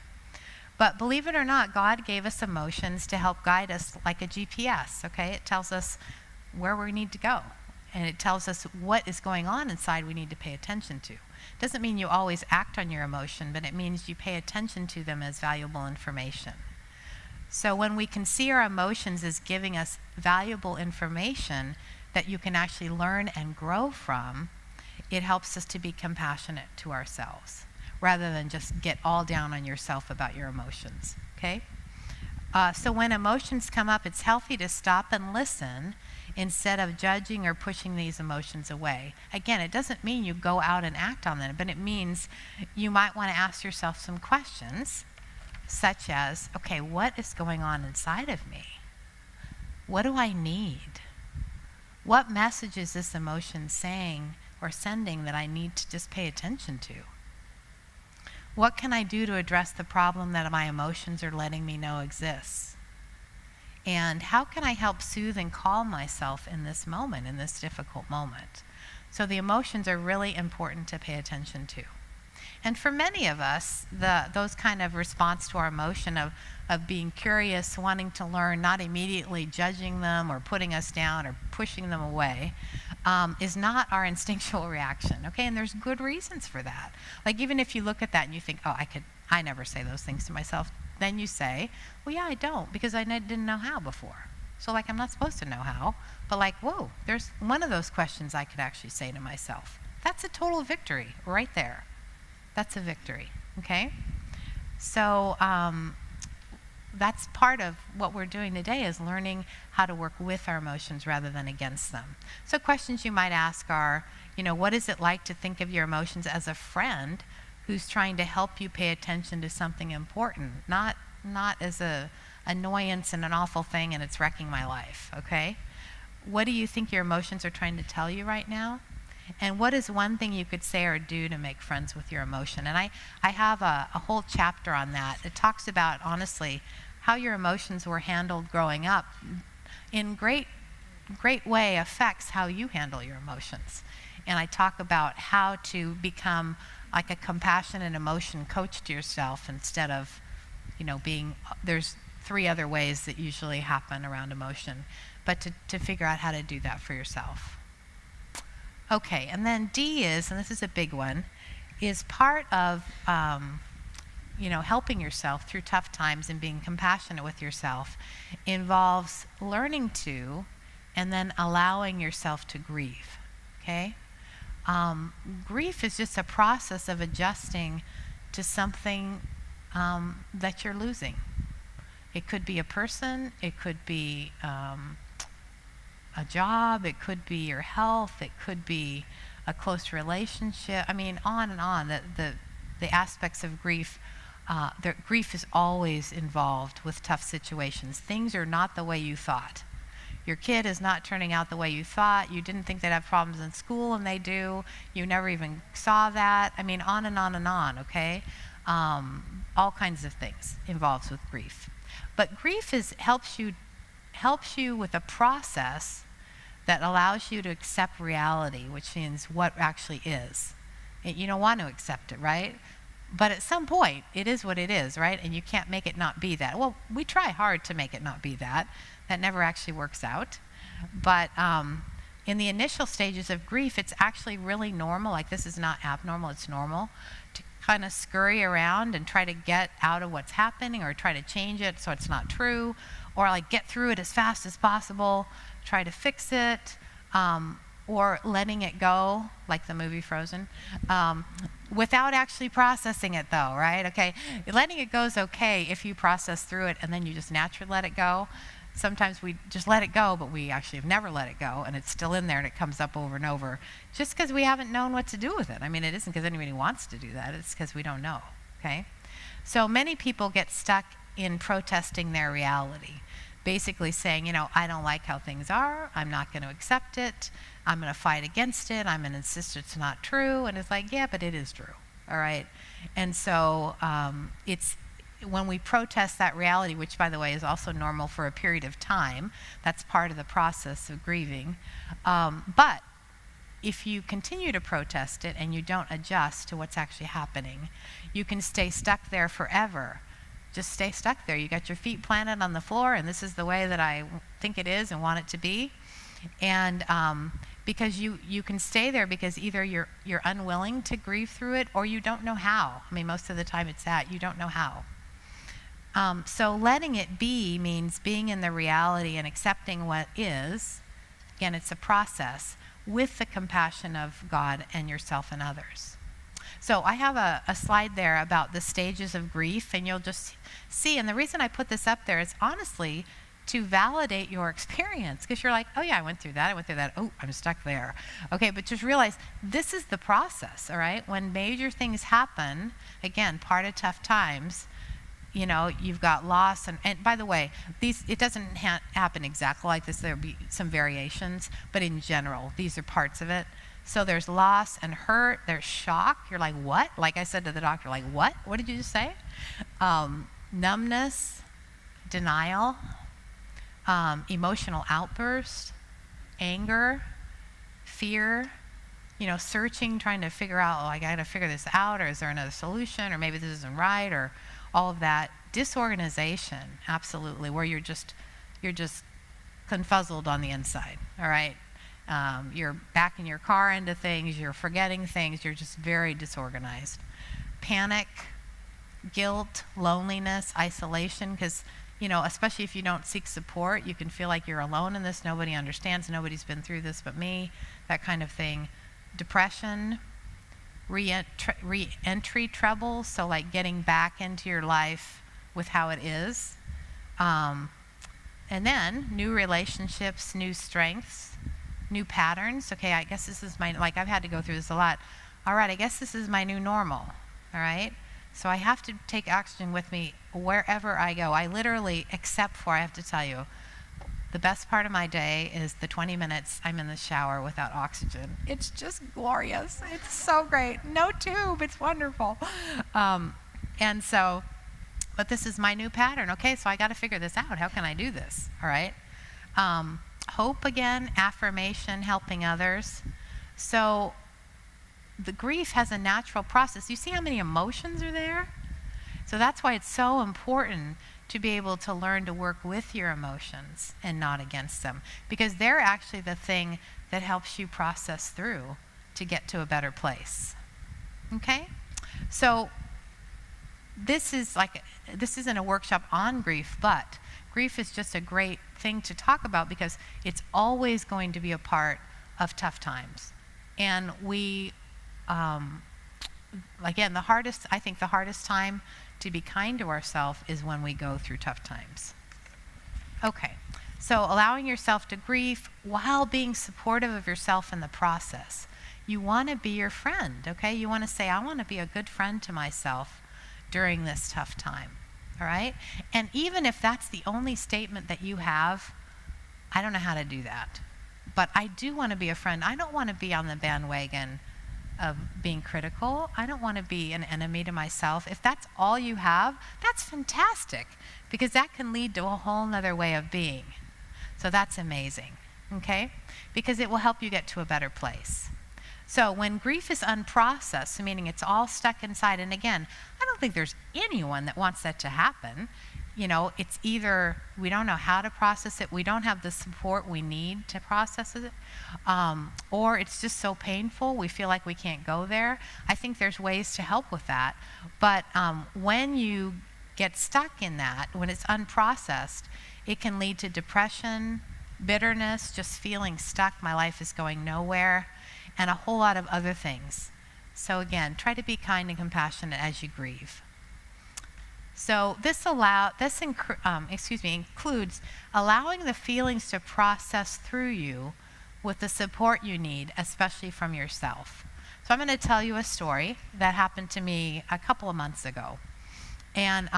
But believe it or not, God gave us emotions to help guide us like a GPS, okay? It tells us where we need to go, and it tells us what is going on inside we need to pay attention to. Doesn't mean you always act on your emotion, but it means you pay attention to them as valuable information. So when we can see our emotions as giving us valuable information that you can actually learn and grow from, it helps us to be compassionate to ourselves rather than just get all down on yourself about your emotions, okay? So when emotions come up, it's healthy to stop and listen instead of judging or pushing these emotions away. Again, it doesn't mean you go out and act on them, but it means you might want to ask yourself some questions such as, okay, what is going on inside of me? What do I need? What message is this emotion saying or sending that I need to just pay attention to? What can I do to address the problem that my emotions are letting me know exists? And how can I help soothe and calm myself in this moment, in this difficult moment? So the emotions are really important to pay attention to. And for many of us, those kind of response to our emotion of being curious, wanting to learn, not immediately judging them or putting us down or pushing them away, is not our instinctual reaction, okay? And there's good reasons for that. Like even if you look at that and you think, oh, I never say those things to myself, then you say, well, yeah, I don't, because I didn't know how before. So like I'm not supposed to know how, but like, whoa, there's one of those questions I could actually say to myself. That's a total victory right there. That's a victory, okay? So that's part of what we're doing today, is learning how to work with our emotions rather than against them. So questions you might ask are, what is it like to think of your emotions as a friend who's trying to help you pay attention to something important, not as a annoyance and an awful thing and it's wrecking my life, okay? What do you think your emotions are trying to tell you right now? And what is one thing you could say or do to make friends with your emotion? And I have a whole chapter on that. It talks about, honestly, how your emotions were handled growing up in great way affects how you handle your emotions. And I talk about how to become like a compassionate emotion coach to yourself instead of, there's 3 other ways that usually happen around emotion, but to figure out how to do that for yourself. Okay, and then D is, and this is a big one, is part of helping yourself through tough times and being compassionate with yourself involves learning to and then allowing yourself to grieve, okay? Grief is just a process of adjusting to something that you're losing. It could be a person, it could be a job, it could be your health, it could be a close relationship. I mean, on and on. The aspects of grief, grief is always involved with tough situations. Things are not the way you thought. Your kid is not turning out the way you thought. You didn't think they'd have problems in school, and they do. You never even saw that. I mean, on and on and on, okay? All kinds of things involved with grief. But grief helps you with a process that allows you to accept reality, which means what actually is. You don't want to accept it, right? But at some point, it is what it is, right? And you can't make it not be that. Well, we try hard to make it not be that. That never actually works out. But in the initial stages of grief, it's actually really normal. Like, this is not abnormal, it's normal to kind of scurry around and try to get out of what's happening, or try to change it so it's not true, or like get through it as fast as possible, try to fix it, or letting it go, like the movie Frozen, without actually processing it though, right? Okay, letting it go is okay if you process through it and then you just naturally let it go. Sometimes we just let it go, but we actually have never let it go, and it's still in there and it comes up over and over, just because we haven't known what to do with it. I mean, it isn't because anybody wants to do that, it's because we don't know, okay? So many people get stuck in protesting their reality, basically saying, I don't like how things are, I'm not going to accept it, I'm going to fight against it, I'm going to insist it's not true. And it's like, yeah, but it is true, all right? And so it's when we protest that reality, which, by the way, is also normal for a period of time, that's part of the process of grieving. But if you continue to protest it and you don't adjust to what's actually happening, you can stay stuck there forever. Just stay stuck there. You got your feet planted on the floor, and this is the way that I think it is and want it to be. And because you can stay there because either you're unwilling to grieve through it, or you don't know how. I mean, most of the time it's that you don't know how. So letting it be means being in the reality and accepting what is. Again, it's a process with the compassion of God and yourself and others. So I have a slide there about the stages of grief, and you'll just see, and the reason I put this up there is honestly to validate your experience, because you're like, oh yeah, I went through that, oh, I'm stuck there. Okay, but just realize this is the process, all right? When major things happen, again, part of tough times, you've got loss, and by the way, it doesn't happen exactly like this. There'll be some variations, but in general, these are parts of it. So there's loss and hurt, there's shock. You're like, what? Like I said to the doctor, like, what? What did you just say? Numbness, denial, emotional outburst, anger, fear, searching, trying to figure out, I got to figure this out, or is there another solution, or maybe this isn't right, or all of that. Disorganization, absolutely, where you're just confuzzled on the inside, all right? You're backing your car into things, you're forgetting things, you're just very disorganized. Panic, guilt, loneliness, isolation, because, especially if you don't seek support, you can feel like you're alone in this, nobody understands, nobody's been through this but me, that kind of thing. Depression, re-entry trouble, so like getting back into your life with how it is. And then new relationships, new strengths, new patterns. Okay, I guess this is I've had to go through this a lot. All right, I guess this is my new normal, all right? So I have to take oxygen with me wherever I go. I literally, except for, I have to tell you, the best part of my day is the 20 minutes I'm in the shower without oxygen. It's just glorious. It's so great. No tube. It's wonderful. And so, but this is my new pattern. Okay, so I got to figure this out. How can I do this? All right. Hope again, affirmation, helping others. So the grief has a natural process. You see how many emotions are there? So that's why it's so important to be able to learn to work with your emotions and not against them, because they're actually the thing that helps you process through to get to a better place. Okay? So this isn't a workshop on grief, but grief is just a great thing to talk about because it's always going to be a part of tough times. And we, again, I think the hardest time to be kind to ourselves is when we go through tough times. Okay, so allowing yourself to grieve while being supportive of yourself in the process. You want to be your friend, okay? You want to say, I want to be a good friend to myself during this tough time, all right? And even if that's the only statement that you have, I don't know how to do that. But I do want to be a friend. I don't want to be on the bandwagon of being critical. I don't want to be an enemy to myself. If that's all you have, that's fantastic, because that can lead to a whole nother way of being. So that's amazing, okay? Because it will help you get to a better place. So when grief is unprocessed, meaning it's all stuck inside, and again, I don't think there's anyone that wants that to happen. You know, it's either we don't know how to process it, we don't have the support we need to process it, or it's just so painful, we feel like we can't go there. I think there's ways to help with that. But when you get stuck in that, when it's unprocessed, it can lead to depression, bitterness, just feeling stuck, my life is going nowhere, and a whole lot of other things. So again, try to be kind and compassionate as you grieve. So this includes allowing the feelings to process through you with the support you need, especially from yourself. So I'm going to tell you a story that happened to me a couple of months ago. And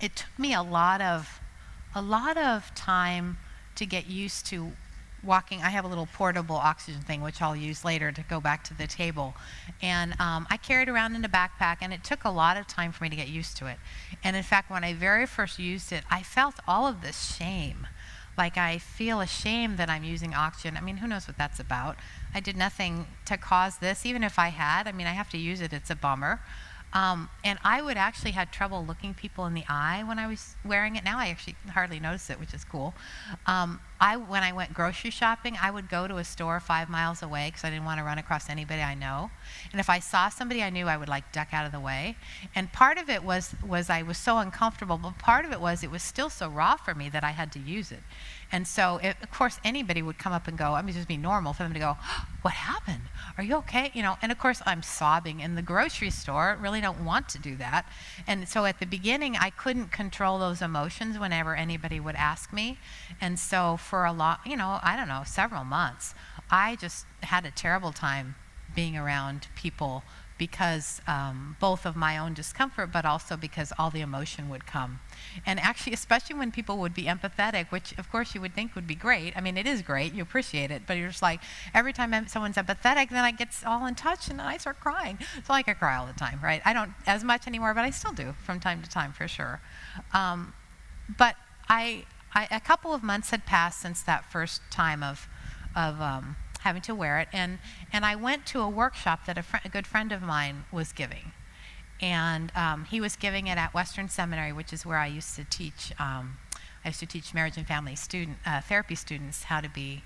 it took me a lot of time to get used to walking. I have a little portable oxygen thing, which I'll use later to go back to the table. And I carried around in a backpack, and it took a lot of time for me to get used to it. And in fact, when I very first used it, I felt all of this shame. Like, I feel ashamed that I'm using oxygen. I mean, who knows what that's about? I did nothing to cause this. Even if I had, I mean, I have to use it. It's a bummer. And I would actually had trouble looking people in the eye when I was wearing it. Now I actually hardly notice it, which is cool. When I went grocery shopping, I would go to a store 5 miles away because I didn't want to run across anybody I know. And if I saw somebody I knew, I would like duck out of the way. And part of it was I was so uncomfortable, but part of it was still so raw for me that I had to use it. And so, of course, anybody would come up and go, I mean, it'd just be normal for them to go, oh, what happened? Are you okay? You know, and of course, I'm sobbing in the grocery store. Really don't want to do that. And so at the beginning, I couldn't control those emotions whenever anybody would ask me. And so for a lot, several months, I just had a terrible time being around people because both of my own discomfort, but also because all the emotion would come. And actually, especially when people would be empathetic, which of course you would think would be great. I mean, it is great, you appreciate it, but you're just like, every time someone's empathetic, then I get all in touch and I start crying. So I could cry all the time, right? I don't as much anymore, but I still do from time to time, for sure. But a couple of months had passed since that first time of having to wear it, and I went to a workshop that a good friend of mine was giving, and he was giving it at Western Seminary, which is where I used to teach. I used to teach marriage and family therapy students how to be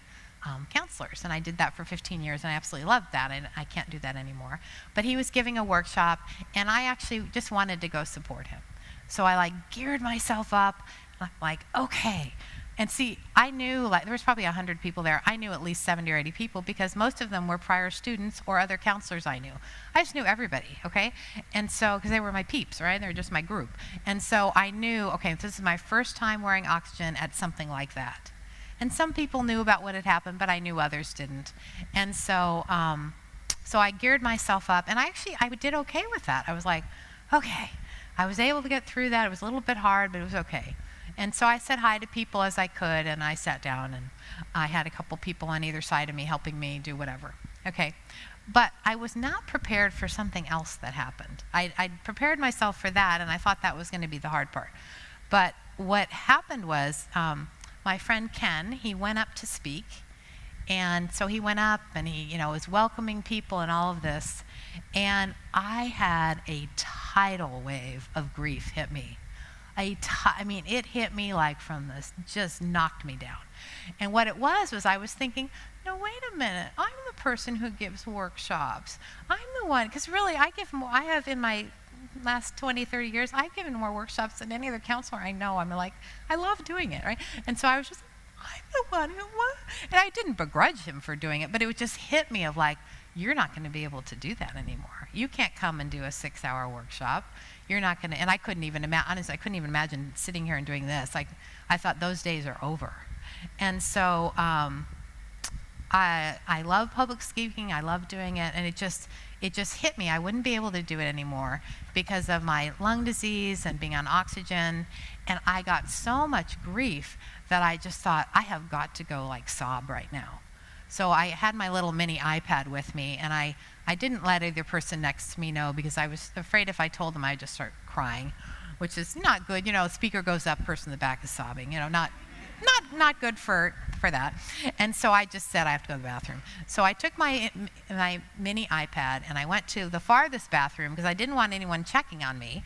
counselors, and I did that for 15 years, and I absolutely loved that, and I can't do that anymore. But he was giving a workshop, and I actually just wanted to go support him. So I geared myself up, like, okay. And see, I knew, there was probably 100 people there. I knew at least 70 or 80 people because most of them were prior students or other counselors I knew. I just knew everybody, okay? And so, because they were my peeps, right? They were just my group. And so I knew, okay, this is my first time wearing oxygen at something like that. And some people knew about what had happened, but I knew others didn't. And so, so I geared myself up, and I did okay with that. I was like, okay, I was able to get through that. It was a little bit hard, but it was okay. And so I said hi to people as I could, and I sat down, and I had a couple people on either side of me helping me do whatever. Okay. But I was not prepared for something else that happened. I'd prepared myself for that, and I thought that was going to be the hard part. But what happened was my friend Ken, he went up to speak, and so he went up, and he was welcoming people and all of this, and I had a tidal wave of grief hit me. It hit me from this, just knocked me down. And what it was I was thinking, no, wait a minute, I'm the person who gives workshops. I'm the one, because really I have in my last 20, 30 years, I've given more workshops than any other counselor I know. I love doing it, right? And so I was just, I'm the one who and I didn't begrudge him for doing it, but it would just hit me of you're not going to be able to do that anymore. You can't come and do a 6-hour workshop. You're not going to, and I couldn't even imagine sitting here and doing this. I thought those days are over. And so I love public speaking. I love doing it, and it just hit me. I wouldn't be able to do it anymore because of my lung disease and being on oxygen. And I got so much grief that I just thought, I have got to go sob right now. So I had my little mini iPad with me, and I didn't let either person next to me know, because I was afraid if I told them I'd just start crying, which is not good. Speaker goes up, person in the back is sobbing, not good for that. And so I just said I have to go to the bathroom. So I took my mini iPad and I went to the farthest bathroom because I didn't want anyone checking on me.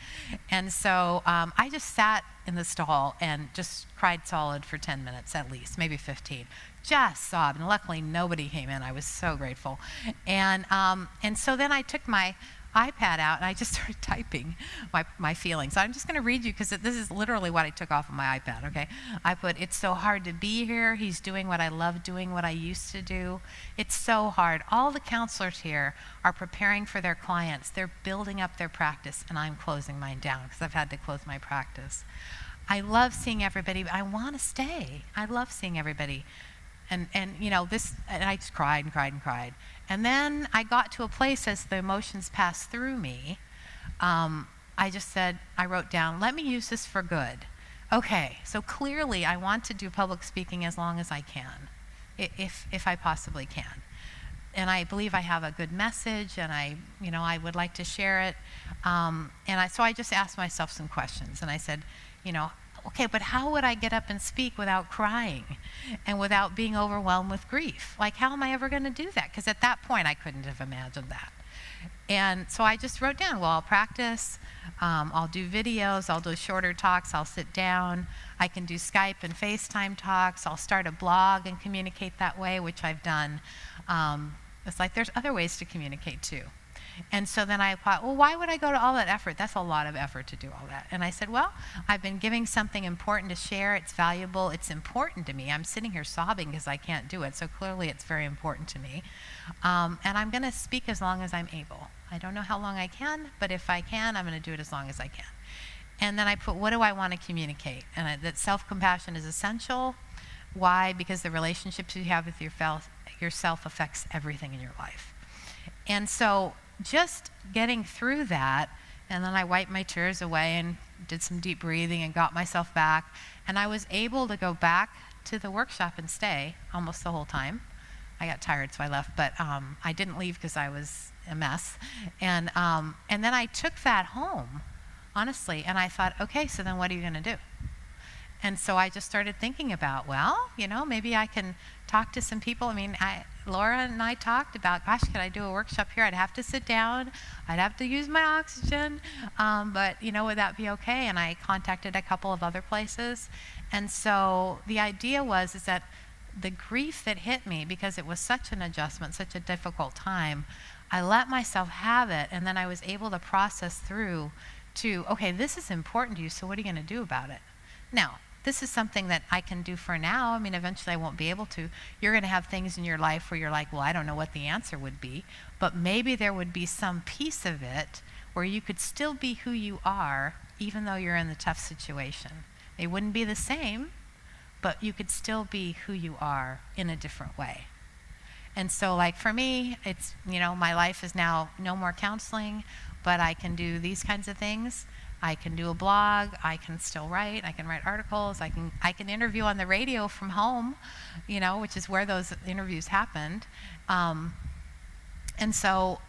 And so I just sat in the stall and just cried solid for 10 minutes at least, maybe 15. Just sobbed, and luckily nobody came in. I was so grateful. And so then I took my iPad out and I just started typing my feelings. I'm just going to read you, because this is literally what I took off of my iPad, okay? I put, "It's so hard to be here. He's doing what I love doing, what I used to do. It's so hard. All the counselors here are preparing for their clients. They're building up their practice, and I'm closing mine down because I've had to close my practice. I love seeing everybody, but I want to stay. I love seeing everybody." And I just cried and cried and cried. And then I got to a place, as the emotions passed through me, I just said, I wrote down, "Let me use this for good." Okay, so clearly I want to do public speaking as long as I can, if I possibly can. And I believe I have a good message, and I would like to share it. So I just asked myself some questions, and I said, okay, but how would I get up and speak without crying and without being overwhelmed with grief? Like, how am I ever going to do that? Because at that point, I couldn't have imagined that. And so I just wrote down, well, I'll practice, I'll do videos, I'll do shorter talks, I'll sit down, I can do Skype and FaceTime talks, I'll start a blog and communicate that way, which I've done. It's like there's other ways to communicate too. And so then I thought, well, why would I go to all that effort? That's a lot of effort to do all that. And I said, well, I've been giving something important to share. It's valuable. It's important to me. I'm sitting here sobbing because I can't do it. So clearly it's very important to me. And I'm going to speak as long as I'm able. I don't know how long I can, but if I can, I'm going to do it as long as I can. And then I put, what do I want to communicate? And that self-compassion is essential. Why? Because the relationships you have with yourself affects everything in your life. And so just getting through that, and then I wiped my tears away and did some deep breathing and got myself back, and I was able to go back to the workshop and stay almost the whole time. I got tired, so I left, but I didn't leave because I was a mess. And then I took that home, honestly, and I thought, okay, so then what are you going to do? And so I just started thinking about, well, maybe I can talk to some people. I mean, Laura and I talked about, gosh, could I do a workshop here? I'd have to sit down. I'd have to use my oxygen. But, would that be okay? And I contacted a couple of other places. And so the idea is that the grief that hit me, because it was such an adjustment, such a difficult time, I let myself have it. And then I was able to process through to, okay, this is important to you, so what are you going to do about it? Now, this is something that I can do for now. I mean, eventually I won't be able to. You're going to have things in your life where you're like, well, I don't know what the answer would be, but maybe there would be some piece of it where you could still be who you are, even though you're in the tough situation. It wouldn't be the same, but you could still be who you are in a different way. And so, like, for me, it's, my life is now no more counseling, but I can do these kinds of things. I can do a blog, I can still write, I can write articles, I can interview on the radio from home, which is where those interviews happened. And so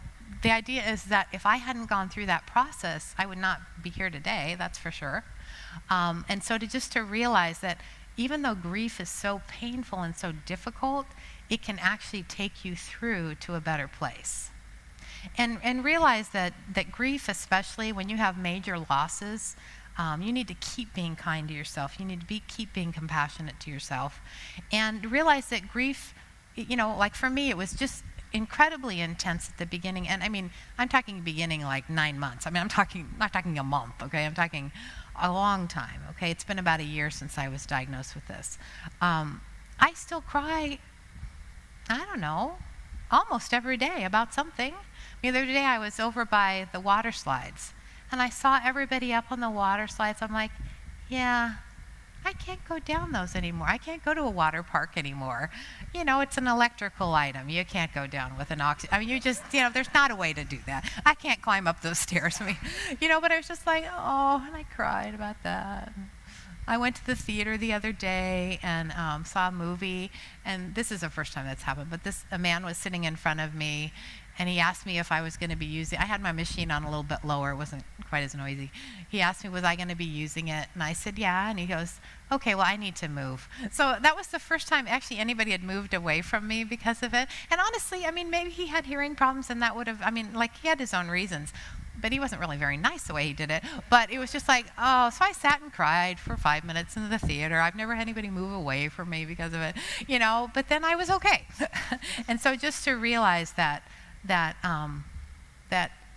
the idea is that if I hadn't gone through that process, I would not be here today, that's for sure. And so to realize that even though grief is so painful and so difficult, it can actually take you through to a better place. And realize that grief, especially when you have major losses, you need to keep being kind to yourself. You need to keep being compassionate to yourself. And realize that grief, like for me, it was just incredibly intense at the beginning. And I mean, I'm talking beginning like 9 months. I mean, not talking a month, okay? I'm talking a long time, okay? It's been about a year since I was diagnosed with this. I still cry, I don't know, almost every day about something. The other day I was over by the water slides, and I saw everybody up on the water slides. I'm like, yeah, I can't go down those anymore. I can't go to a water park anymore. It's an electrical item. You can't go down with an oxygen. I mean, there's not a way to do that. I can't climb up those stairs. I mean, but I was just like, oh, and I cried about that. I went to the theater the other day and saw a movie, and this is the first time that's happened, but a man was sitting in front of me, and he asked me if I was going to be using, I had my machine on a little bit lower, it wasn't quite as noisy. He asked me, was I going to be using it? And I said, yeah, and he goes, okay, well, I need to move. So that was the first time actually anybody had moved away from me because of it. And honestly, I mean, maybe he had hearing problems, and that would have, I mean, like, he had his own reasons. But he wasn't really very nice the way he did it. But it was just like, oh, so I sat and cried for 5 minutes in the theater. I've never had anybody move away from me because of it, but then I was okay. And so just to realize that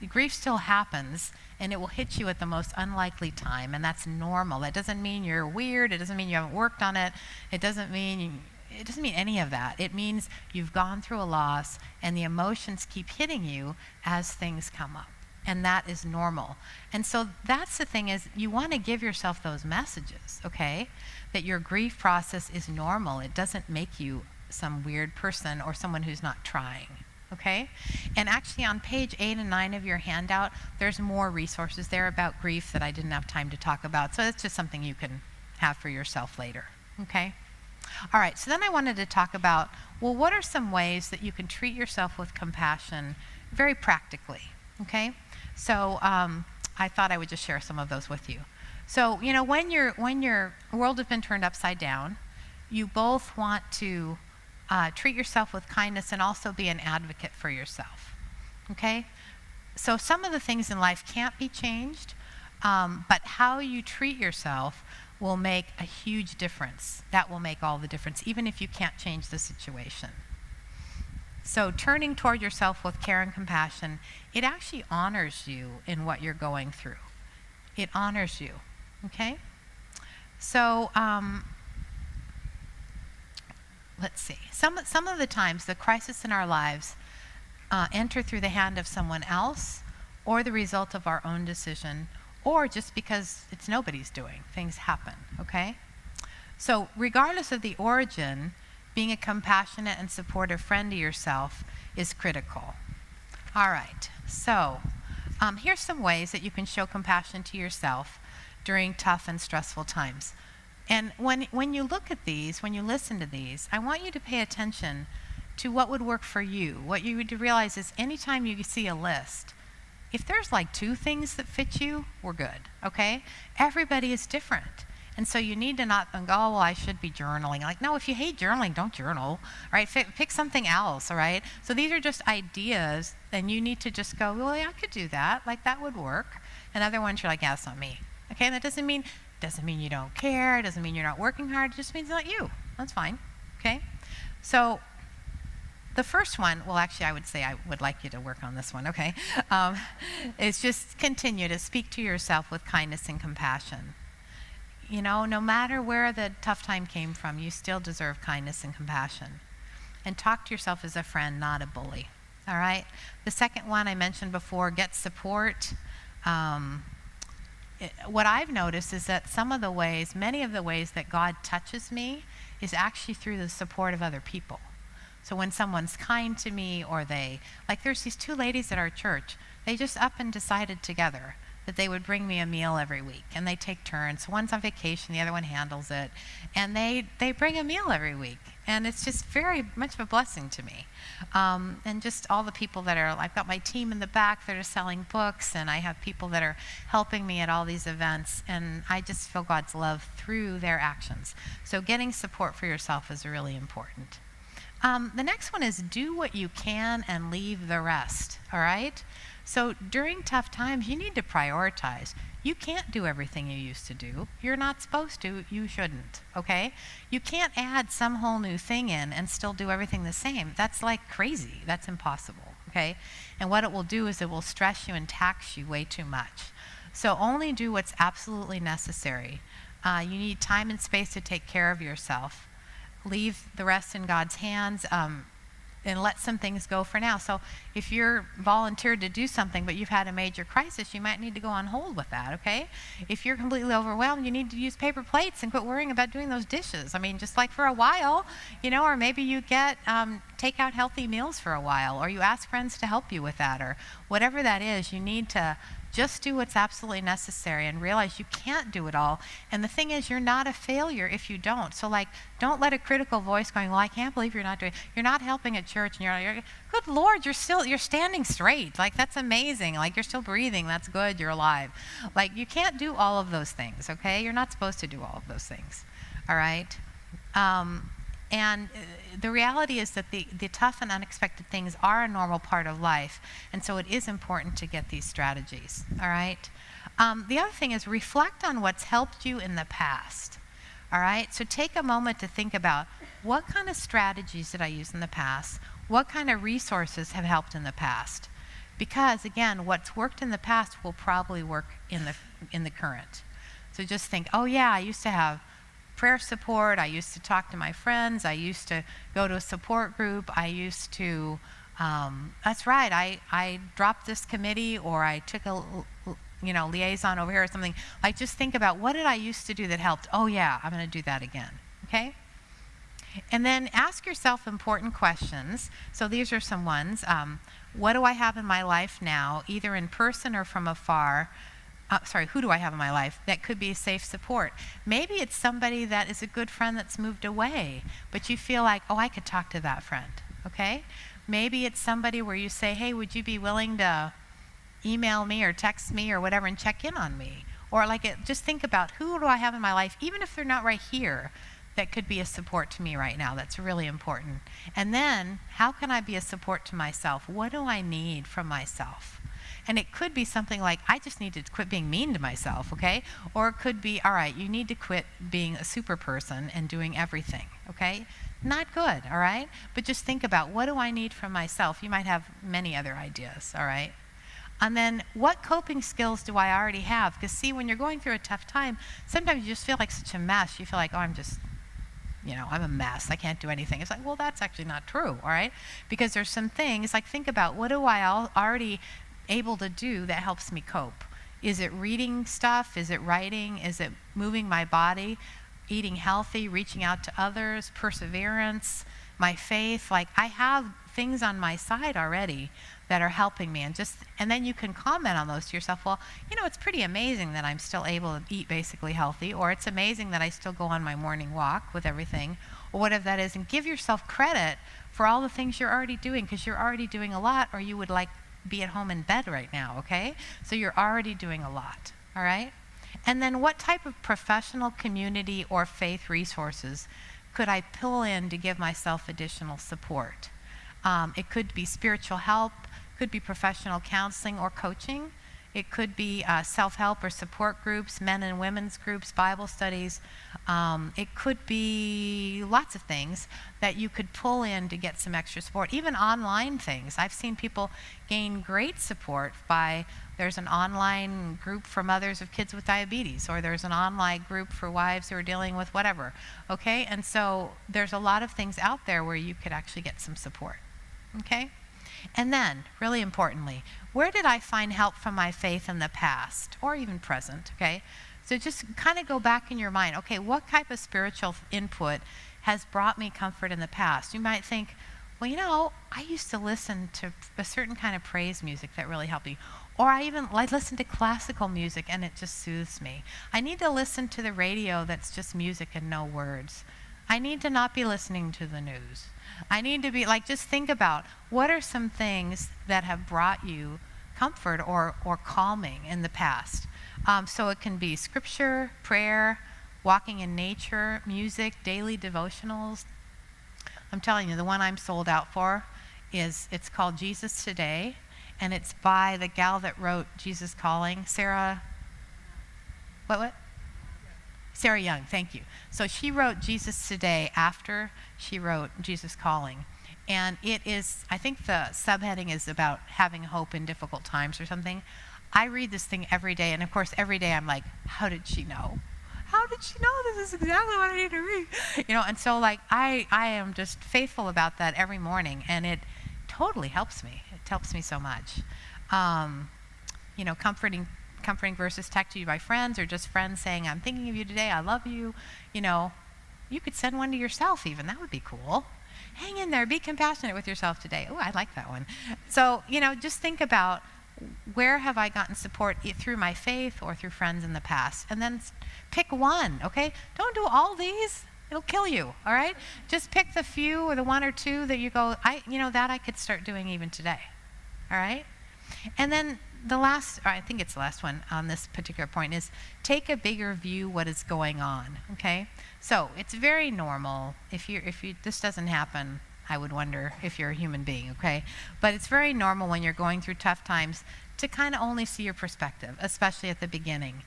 grief still happens, and it will hit you at the most unlikely time, and that's normal. That doesn't mean you're weird. It doesn't mean you haven't worked on it. It doesn't mean any of that. It means you've gone through a loss, and the emotions keep hitting you as things come up. And that is normal. And so that's the thing, is you want to give yourself those messages, okay? That your grief process is normal. It doesn't make you some weird person or someone who's not trying, okay? And actually on page 8 and 9 of your handout, there's more resources there about grief that I didn't have time to talk about. So it's just something you can have for yourself later, okay? All right, so then I wanted to talk about, well, what are some ways that you can treat yourself with compassion very practically, okay? So I thought I would just share some of those with you. So, when your world has been turned upside down, you both want to treat yourself with kindness and also be an advocate for yourself, okay? So some of the things in life can't be changed, but how you treat yourself will make a huge difference. That will make all the difference, even if you can't change the situation. So turning toward yourself with care and compassion, it actually honors you in what you're going through. It honors you, okay? So let's see. Some of the times the crisis in our lives enter through the hand of someone else, or the result of our own decision, or just because it's nobody's doing. Things happen, okay? So regardless of the origin, being a compassionate and supportive friend to yourself is critical. All right, so here's some ways that you can show compassion to yourself during tough and stressful times. And when you look at these, when you listen to these, I want you to pay attention to what would work for you. What you would realize is anytime you see a list, if there's like 2 things that fit you, we're good, okay? Everybody is different. And so you need to not think, oh, well, I should be journaling. Like, no, if you hate journaling, don't journal, right? Pick something else, all right? So these are just ideas, and you need to just go, well, yeah, I could do that. Like, that would work. And other ones, you're like, yeah, it's not me. Okay, and that doesn't mean you don't care. It doesn't mean you're not working hard. It just means it's not you. That's fine, okay? So the first one, well, actually, I would say I would like you to work on this one, okay? Is just continue to speak to yourself with kindness and compassion. No matter where the tough time came from, you still deserve kindness and compassion. And talk to yourself as a friend, not a bully, all right? The second one I mentioned before, get support. What I've noticed is that many of the ways that God touches me is actually through the support of other people. So when someone's kind to me, or there's these 2 ladies at our church, they just up and decided together that they would bring me a meal every week, and they take turns. One's on vacation, the other one handles it, and they bring a meal every week, and it's just very much of a blessing to me. And just all the people I've got my team in the back that are selling books, and I have people that are helping me at all these events, and I just feel God's love through their actions. So getting support for yourself is really important. The next one is do what you can and leave the rest, all right? So during tough times, you need to prioritize. You can't do everything you used to do. You're not supposed to. You shouldn't, okay? You can't add some whole new thing in and still do everything the same. That's like crazy. That's impossible, okay? And what it will do is it will stress you and tax you way too much. So only do what's absolutely necessary. You need time and space to take care of yourself. Leave the rest in God's hands. And let some things go for now. So if you're volunteered to do something, but you've had a major crisis, you might need to go on hold with that, okay? If you're completely overwhelmed, you need to use paper plates and quit worrying about doing those dishes. I mean, just like for a while, or maybe you get take out healthy meals for a while, or you ask friends to help you with that, or whatever that is, you need to just do what's absolutely necessary and realize you can't do it all. And the thing is, you're not a failure if you don't. So like, don't let a critical voice going, well, I can't believe you're not helping at church, and you're good Lord, you're standing straight. Like, that's amazing. Like, you're still breathing. That's good. You're alive. Like, you can't do all of those things, okay? You're not supposed to do all of those things, all right? And the reality is that the tough and unexpected things are a normal part of life. And so it is important to get these strategies, all right? The other thing is reflect on what's helped you in the past, all right? So take a moment to think about, what kind of strategies did I use in the past? What kind of resources have helped in the past? Because, again, what's worked in the past will probably work in the current. So just think, oh yeah, I used to have prayer support, I used to talk to my friends, I used to go to a support group, I used to, that's right, I dropped this committee, or I took a liaison over here or something. Like, just think about, what did I used to do that helped? Oh yeah, I'm going to do that again, okay? And then ask yourself important questions. So these are some ones. What do I have in my life now, either in person or from afar? Who do I have in my life that could be a safe support? Maybe it's somebody that is a good friend that's moved away, but you feel like, oh, I could talk to that friend, okay? Maybe it's somebody where you say, hey, would you be willing to email me or text me or whatever and check in on me? Or just think about, who do I have in my life, even if they're not right here, that could be a support to me right now. That's really important. And then, how can I be a support to myself? What do I need from myself? And it could be something like, I just need to quit being mean to myself, okay? Or it could be, all right, you need to quit being a super person and doing everything, okay? Not good, all right? But just think about, what do I need from myself? You might have many other ideas, all right? And then, what coping skills do I already have? Because see, when you're going through a tough time, sometimes you just feel like such a mess. You feel like, oh, I'm a mess. I can't do anything. It's like, well, that's actually not true, all right? Because there's some things, like, think about, what do I already able to do that helps me cope? Is it reading stuff? Is it writing? Is it moving my body? Eating healthy? Reaching out to others? Perseverance? My faith? Like, I have things on my side already that are helping me, and then you can comment on those to yourself. Well, it's pretty amazing that I'm still able to eat basically healthy, or it's amazing that I still go on my morning walk with everything, or whatever that is, and give yourself credit for all the things you're already doing, because you're already doing a lot, or you would be at home in bed right now, okay? So you're already doing a lot, all right? And then, what type of professional, community, or faith resources could I pull in to give myself additional support? It could be spiritual help, could be professional counseling or coaching. It could be self-help or support groups, men and women's groups, Bible studies. It could be lots of things that you could pull in to get some extra support, even online things. I've seen people gain great support by, there's an online group for mothers of kids with diabetes, or there's an online group for wives who are dealing with whatever, okay? And so there's a lot of things out there where you could actually get some support, okay? And then, really importantly, where did I find help from my faith in the past, or even present, okay? So just kind of go back in your mind, okay, what type of spiritual input has brought me comfort in the past? You might think, well, I used to listen to a certain kind of praise music that really helped me. Or I listen to classical music and it just soothes me. I need to listen to the radio that's just music and no words. I need to not be listening to the news. I need to be, just think about, what are some things that have brought you comfort or calming in the past? So it can be scripture, prayer, walking in nature, music, daily devotionals. I'm telling you, the one I'm sold out for it's called Jesus Today, and it's by the gal that wrote Jesus Calling, Sarah, what? Sarah Young, thank you. So she wrote Jesus Today after she wrote Jesus Calling. And it is, I think the subheading is about having hope in difficult times or something. I read this thing every day, and of course every day I'm like, how did she know? How did she know this is exactly what I need to read? And so I am just faithful about that every morning, and it totally helps me. It helps me so much. Comforting verses texted to you by friends, or just friends saying, I'm thinking of you today, I love you. You could send one to yourself even. That would be cool. Hang in there, be compassionate with yourself today. Oh, I like that one. So, just think about where have I gotten support through my faith or through friends in the past? And then pick one, okay? Don't do all these. It'll kill you, all right? Just pick the few or the one or two that you go, that I could start doing even today, all right? And then the last, or I think it's the last one on this particular point, is take a bigger view what is going on, okay? So it's very normal. If this doesn't happen, I would wonder if you're a human being, okay? But it's very normal when you're going through tough times to kind of only see your perspective, especially at the beginning.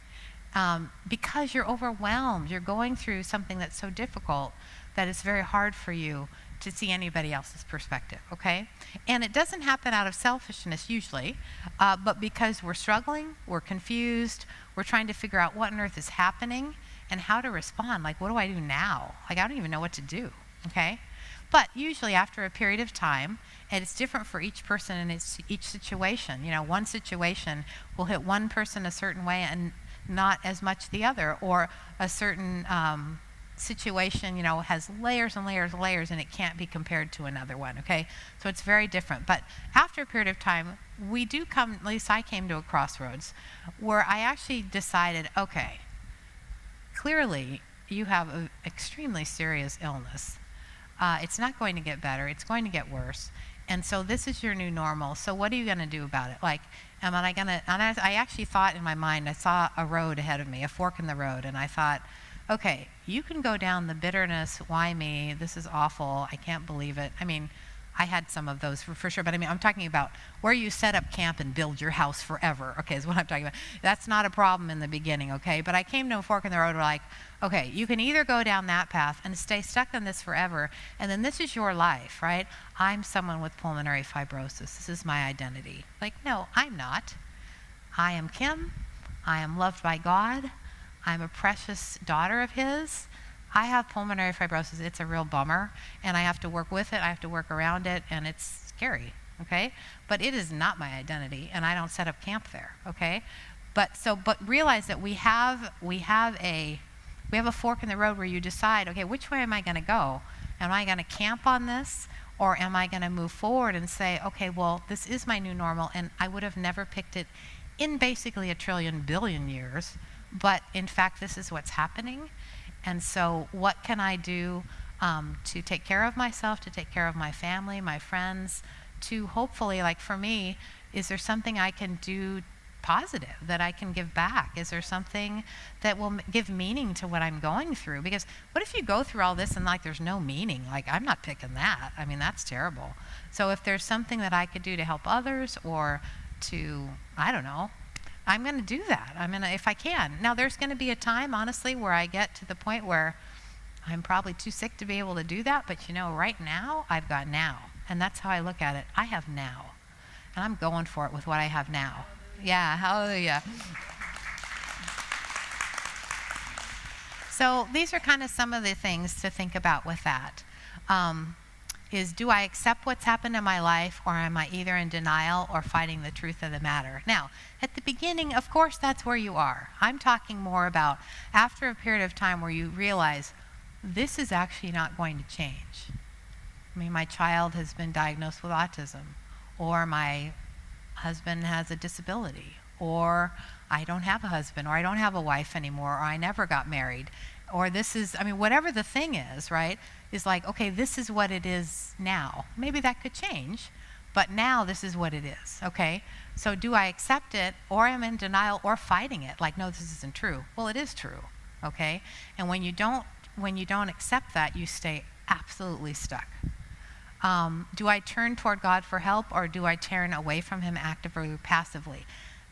Because you're overwhelmed. You're going through something that's so difficult that it's very hard for you to see anybody else's perspective, okay? And it doesn't happen out of selfishness usually, but because we're struggling, we're confused, we're trying to figure out what on earth is happening and how to respond. Like, what do I do now? Like, I don't even know what to do, okay? But usually after a period of time, and it's different for each person and each situation. One situation will hit one person a certain way and not as much the other, or a certain situation, has layers and layers and layers, and it can't be compared to another one, okay? So it's very different. But after a period of time, we do come, at least I came to a crossroads, where I actually decided, okay, clearly you have an extremely serious illness. It's not going to get better, it's going to get worse. And so this is your new normal. So what are you going to do about it? Like, am I going to, and I actually thought in my mind, I saw a road ahead of me, a fork in the road, and I thought, okay, you can go down the bitterness, why me, this is awful, I can't believe it. I mean, I had some of those for sure, but I'm talking about where you set up camp and build your house forever, okay, is what I'm talking about. That's not a problem in the beginning, okay? But I came to a fork in the road where like, okay, you can either go down that path and stay stuck in this forever, and then this is your life, right? I'm someone with pulmonary fibrosis. This is my identity. Like, no, I'm not. I am Kim. I am loved by God. I'm a precious daughter of His. I have pulmonary fibrosis. It's a real bummer, and I have to work with it. I have to work around it, and it's scary, okay? But it is not my identity, and I don't set up camp there, okay? But realize that we have a fork in the road where you decide, okay, which way am I going to go? Am I going to camp on this, or am I going to move forward and say, okay, well, this is my new normal, and I would have never picked it in basically a trillion billion years, but in fact, this is what's happening. And so what can I do to take care of myself, to take care of my family, my friends, to hopefully, like for me, is there something I can do positive that I can give back? Is there something that will give meaning to what I'm going through? Because what if you go through all this and like there's no meaning? Like, I'm not picking that. I mean, that's terrible. So if there's something that I could do to help others or to, I don't know, I'm going to do that. If I can. Now, there's going to be a time, honestly, where I get to the point where I'm probably too sick to be able to do that. But right now, I've got now. And that's how I look at it. I have now. And I'm going for it with what I have now. Yeah, hallelujah. So these are kind of some of the things to think about with that. Is do I accept what's happened in my life, or am I either in denial or fighting the truth of the matter? Now, at the beginning, of course, that's where you are. I'm talking more about after a period of time where you realize this is actually not going to change. I mean, my child has been diagnosed with autism, or my husband has a disability, or I don't have a husband, or I don't have a wife anymore, or I never got married, or this is, whatever the thing is, right, is like, okay, this is what it is now. Maybe that could change, but now this is what it is, okay? So do I accept it, or am I in denial, or fighting it? Like, no, this isn't true. Well, it is true, okay? And when you don't accept that, you stay absolutely stuck. Do I turn toward God for help, or do I turn away from Him actively or passively?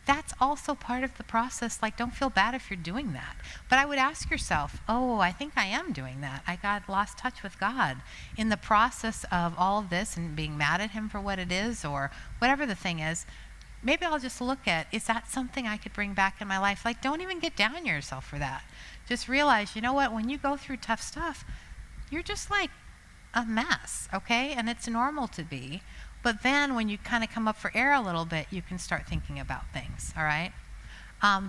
That's also part of the process. Like, don't feel bad if you're doing that. But I would ask yourself, oh, I think I am doing that. I lost touch with God in the process of all of this and being mad at Him for what it is, or whatever the thing is. Maybe I'll just look at, is that something I could bring back in my life? Like, don't even get down on yourself for that. Just realize, you know what, when you go through tough stuff, you're just like a mess, okay? And it's normal to be. But then when you kind of come up for air a little bit, you can start thinking about things, all right?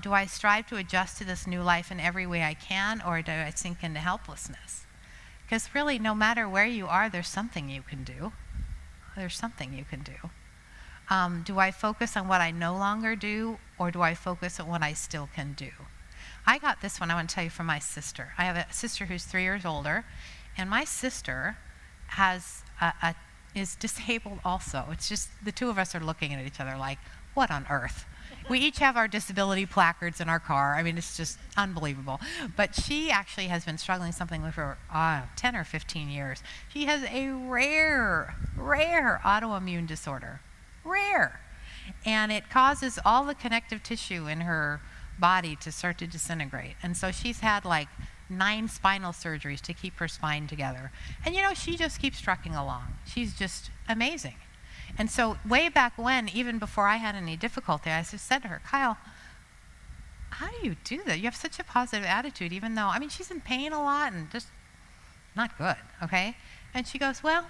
Do I strive to adjust to this new life in every way I can, or do I sink into helplessness? Because really, no matter where you are, there's something you can do. There's something you can do. Do I focus on what I no longer do, or do I focus on what I still can do? I got this one, I want to tell you, from my sister. I have a sister who's 3 years older, and my sister is disabled also. It's just the two of us are looking at each other like, what on earth? We each have our disability placards in our car. I mean, it's just unbelievable. But she actually has been struggling something with for 10 or 15 years. She has a rare autoimmune disorder. Rare. And it causes all the connective tissue in her body to start to disintegrate. And so she's had like 9 spinal surgeries to keep her spine together. And she just keeps trucking along. She's just amazing. And so way back when, even before I had any difficulty, I just said to her, Kyle, how do you do that? You have such a positive attitude, even though, she's in pain a lot and just not good, okay? And she goes, well,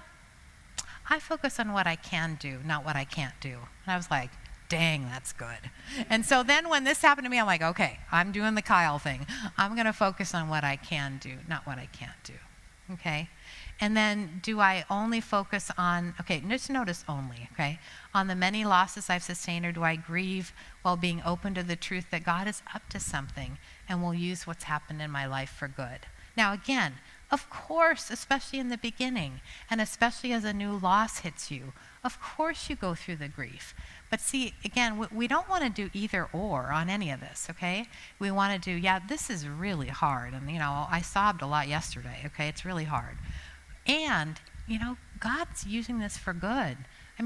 I focus on what I can do, not what I can't do. And I was like, dang, that's good. And so then when this happened to me, I'm like, okay, I'm doing the Kyle thing. I'm going to focus on what I can do, not what I can't do, okay? And then do I only focus on, just notice only, on the many losses I've sustained, or do I grieve while being open to the truth that God is up to something and will use what's happened in my life for good? Now again, of course, especially in the beginning, and especially as a new loss hits you, of course you go through the grief. But see, again, we don't want to do either or on any of this, okay? We want to do, this is really hard. And, I sobbed a lot yesterday, okay? It's really hard. And, God's using this for good.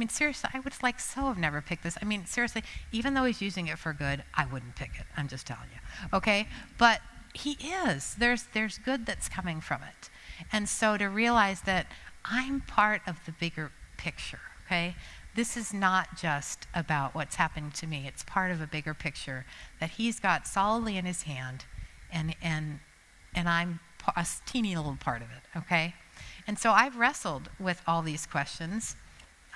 Seriously, I would have never picked this. Seriously, even though he's using it for good, I wouldn't pick it. I'm just telling you, okay? But he is. There's good that's coming from it. And so to realize that I'm part of the bigger picture, okay? This is not just about what's happening to me. It's part of a bigger picture that he's got solidly in his hand, and I'm a teeny little part of it, okay? And so I've wrestled with all these questions,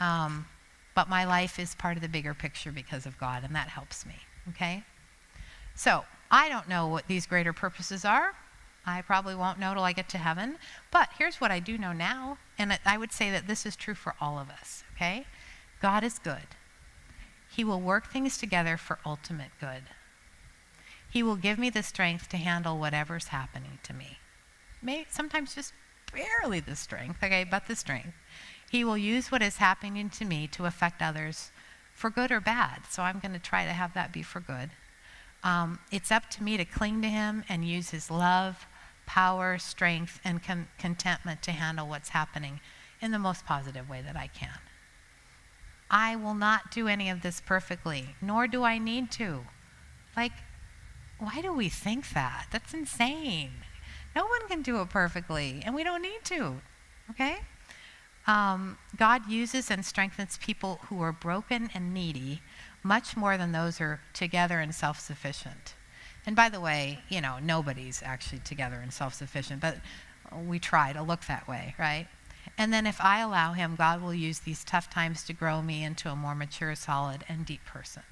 but my life is part of the bigger picture because of God, and that helps me, okay? So I don't know what these greater purposes are. I probably won't know till I get to heaven, but here's what I do know now, and I would say that this is true for all of us, okay? God is good. He will work things together for ultimate good. He will give me the strength to handle whatever's happening to me. Sometimes just barely the strength, okay, but the strength. He will use what is happening to me to affect others for good or bad. So I'm going to try to have that be for good. It's up to me to cling to him and use his love, power, strength, and contentment to handle what's happening in the most positive way that I can. I will not do any of this perfectly, nor do I need to. Why do we think that? That's insane. No one can do it perfectly, and we don't need to, okay? God uses and strengthens people who are broken and needy much more than those who are together and self-sufficient. And by the way, nobody's actually together and self-sufficient, but we try to look that way, right? And then if I allow him, God will use these tough times to grow me into a more mature, solid, and deep person.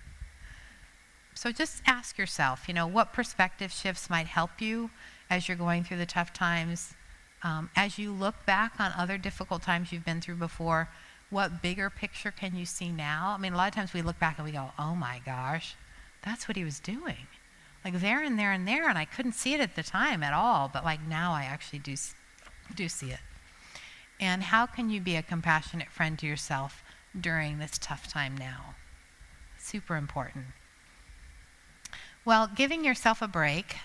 So just ask yourself, what perspective shifts might help you as you're going through the tough times. As you look back on other difficult times you've been through before, what bigger picture can you see now? A lot of times we look back and we go, oh my gosh, that's what he was doing. There and there and there, and I couldn't see it at the time at all, but now I actually do see it. And how can you be a compassionate friend to yourself during this tough time now? Super important. Well, giving yourself a break,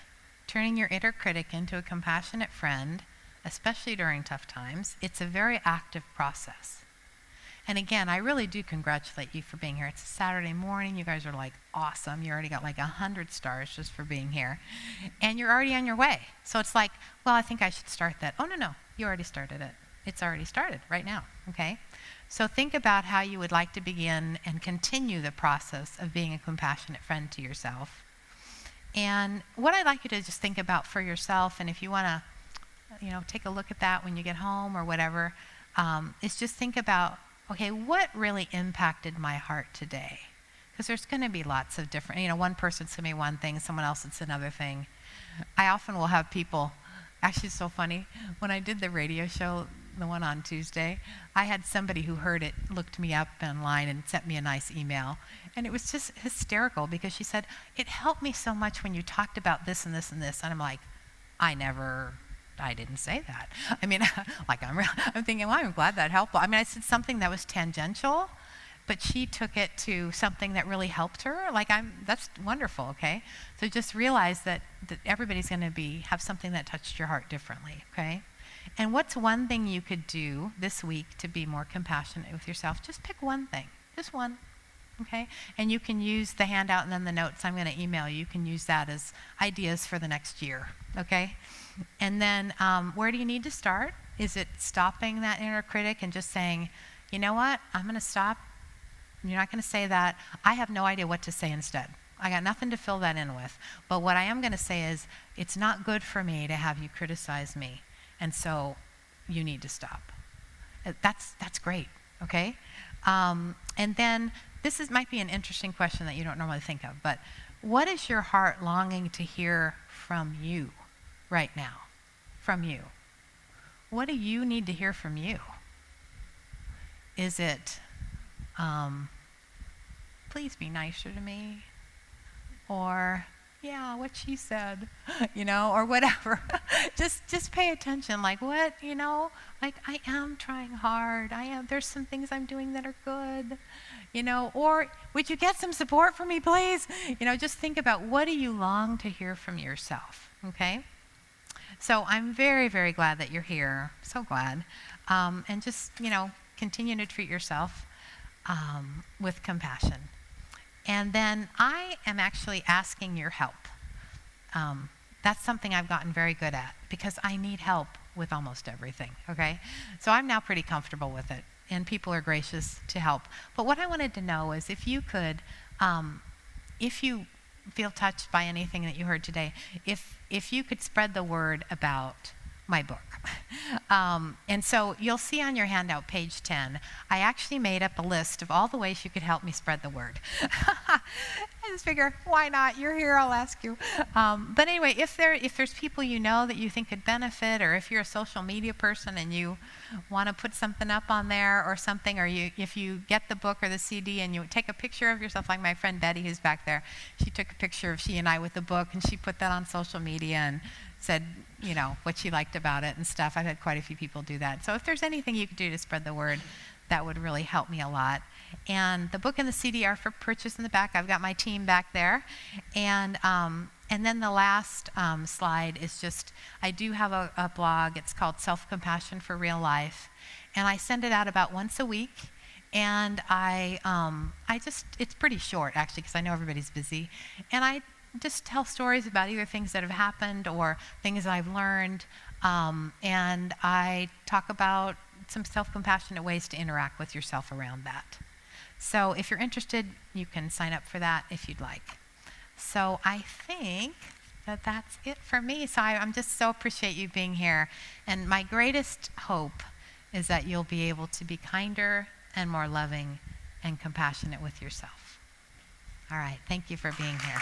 turning your inner critic into a compassionate friend, especially during tough times, it's a very active process. And again, I really do congratulate you for being here. It's a Saturday morning. You guys are awesome. You already got 100 stars just for being here. And you're already on your way. So it's well, I think I should start that. Oh, no, you already started it. It's already started right now, okay? So think about how you would like to begin and continue the process of being a compassionate friend to yourself. And what I'd like you to just think about for yourself, and if you want to, take a look at that when you get home or whatever, is just think about, okay, what really impacted my heart today? Because there's going to be lots of different, one person's going to be one thing, someone else it's another thing. I often will have people, actually it's so funny, when I did the radio show, the one on Tuesday, I had somebody who heard it, looked me up online and sent me a nice email. And it was just hysterical because she said, it helped me so much when you talked about this and this and this. And I'm like, I didn't say that. I mean, like I'm thinking, well, I'm glad that helped. I mean, I said something that was tangential, but she took it to something that really helped her. That's wonderful, okay? So just realize that everybody's going to have something that touched your heart differently, okay? And what's one thing you could do this week to be more compassionate with yourself? Just pick one thing, just one, okay? And you can use the handout and then the notes I'm going to email you. You can use that as ideas for the next year, okay? And then where do you need to start? Is it stopping that inner critic and just saying, you know what, I'm going to stop. You're not going to say that. I have no idea what to say instead. I got nothing to fill that in with. But what I am going to say is, it's not good for me to have you criticize me. And so you need to stop. That's great, okay? And then might be an interesting question that you don't normally think of, but what is your heart longing to hear from you right now? From you. What do you need to hear from you? Is it, please be nicer to me? Or, yeah, what she said, or whatever. just pay attention. Like, what, I am trying hard. There's some things I'm doing that are good, or would you get some support from me, please? Just think about, what do you long to hear from yourself, okay? So I'm very, very glad that you're here. So glad. And just, continue to treat yourself with compassion. And then I am actually asking your help. That's something I've gotten very good at because I need help with almost everything, okay? So I'm now pretty comfortable with it, and people are gracious to help. But what I wanted to know is if you could, if you feel touched by anything that you heard today, if you could spread the word about my book. And so you'll see on your handout, page 10, I actually made up a list of all the ways you could help me spread the word. I just figure, why not? You're here, I'll ask you. But anyway, if there's people that you think could benefit, or if you're a social media person and you want to put something up on there or something, or if you get the book or the CD and you take a picture of yourself, like my friend Betty who's back there, she took a picture of she and I with the book and she put that on social media and said, what she liked about it and stuff. I've had quite a few people do that. So if there's anything you could do to spread the word, that would really help me a lot. And the book and the CD are for purchase in the back. I've got my team back there. And then the last slide is just, I do have a blog. It's called Self-Compassion for Real Life. And I send it out about once a week. And it's pretty short, actually, because I know everybody's busy. And I just tell stories about either things that have happened or things I've learned. And I talk about some self-compassionate ways to interact with yourself around that. So if you're interested, you can sign up for that if you'd like. So I think that's it for me. So I'm just so appreciate you being here. And my greatest hope is that you'll be able to be kinder and more loving and compassionate with yourself. All right, thank you for being here.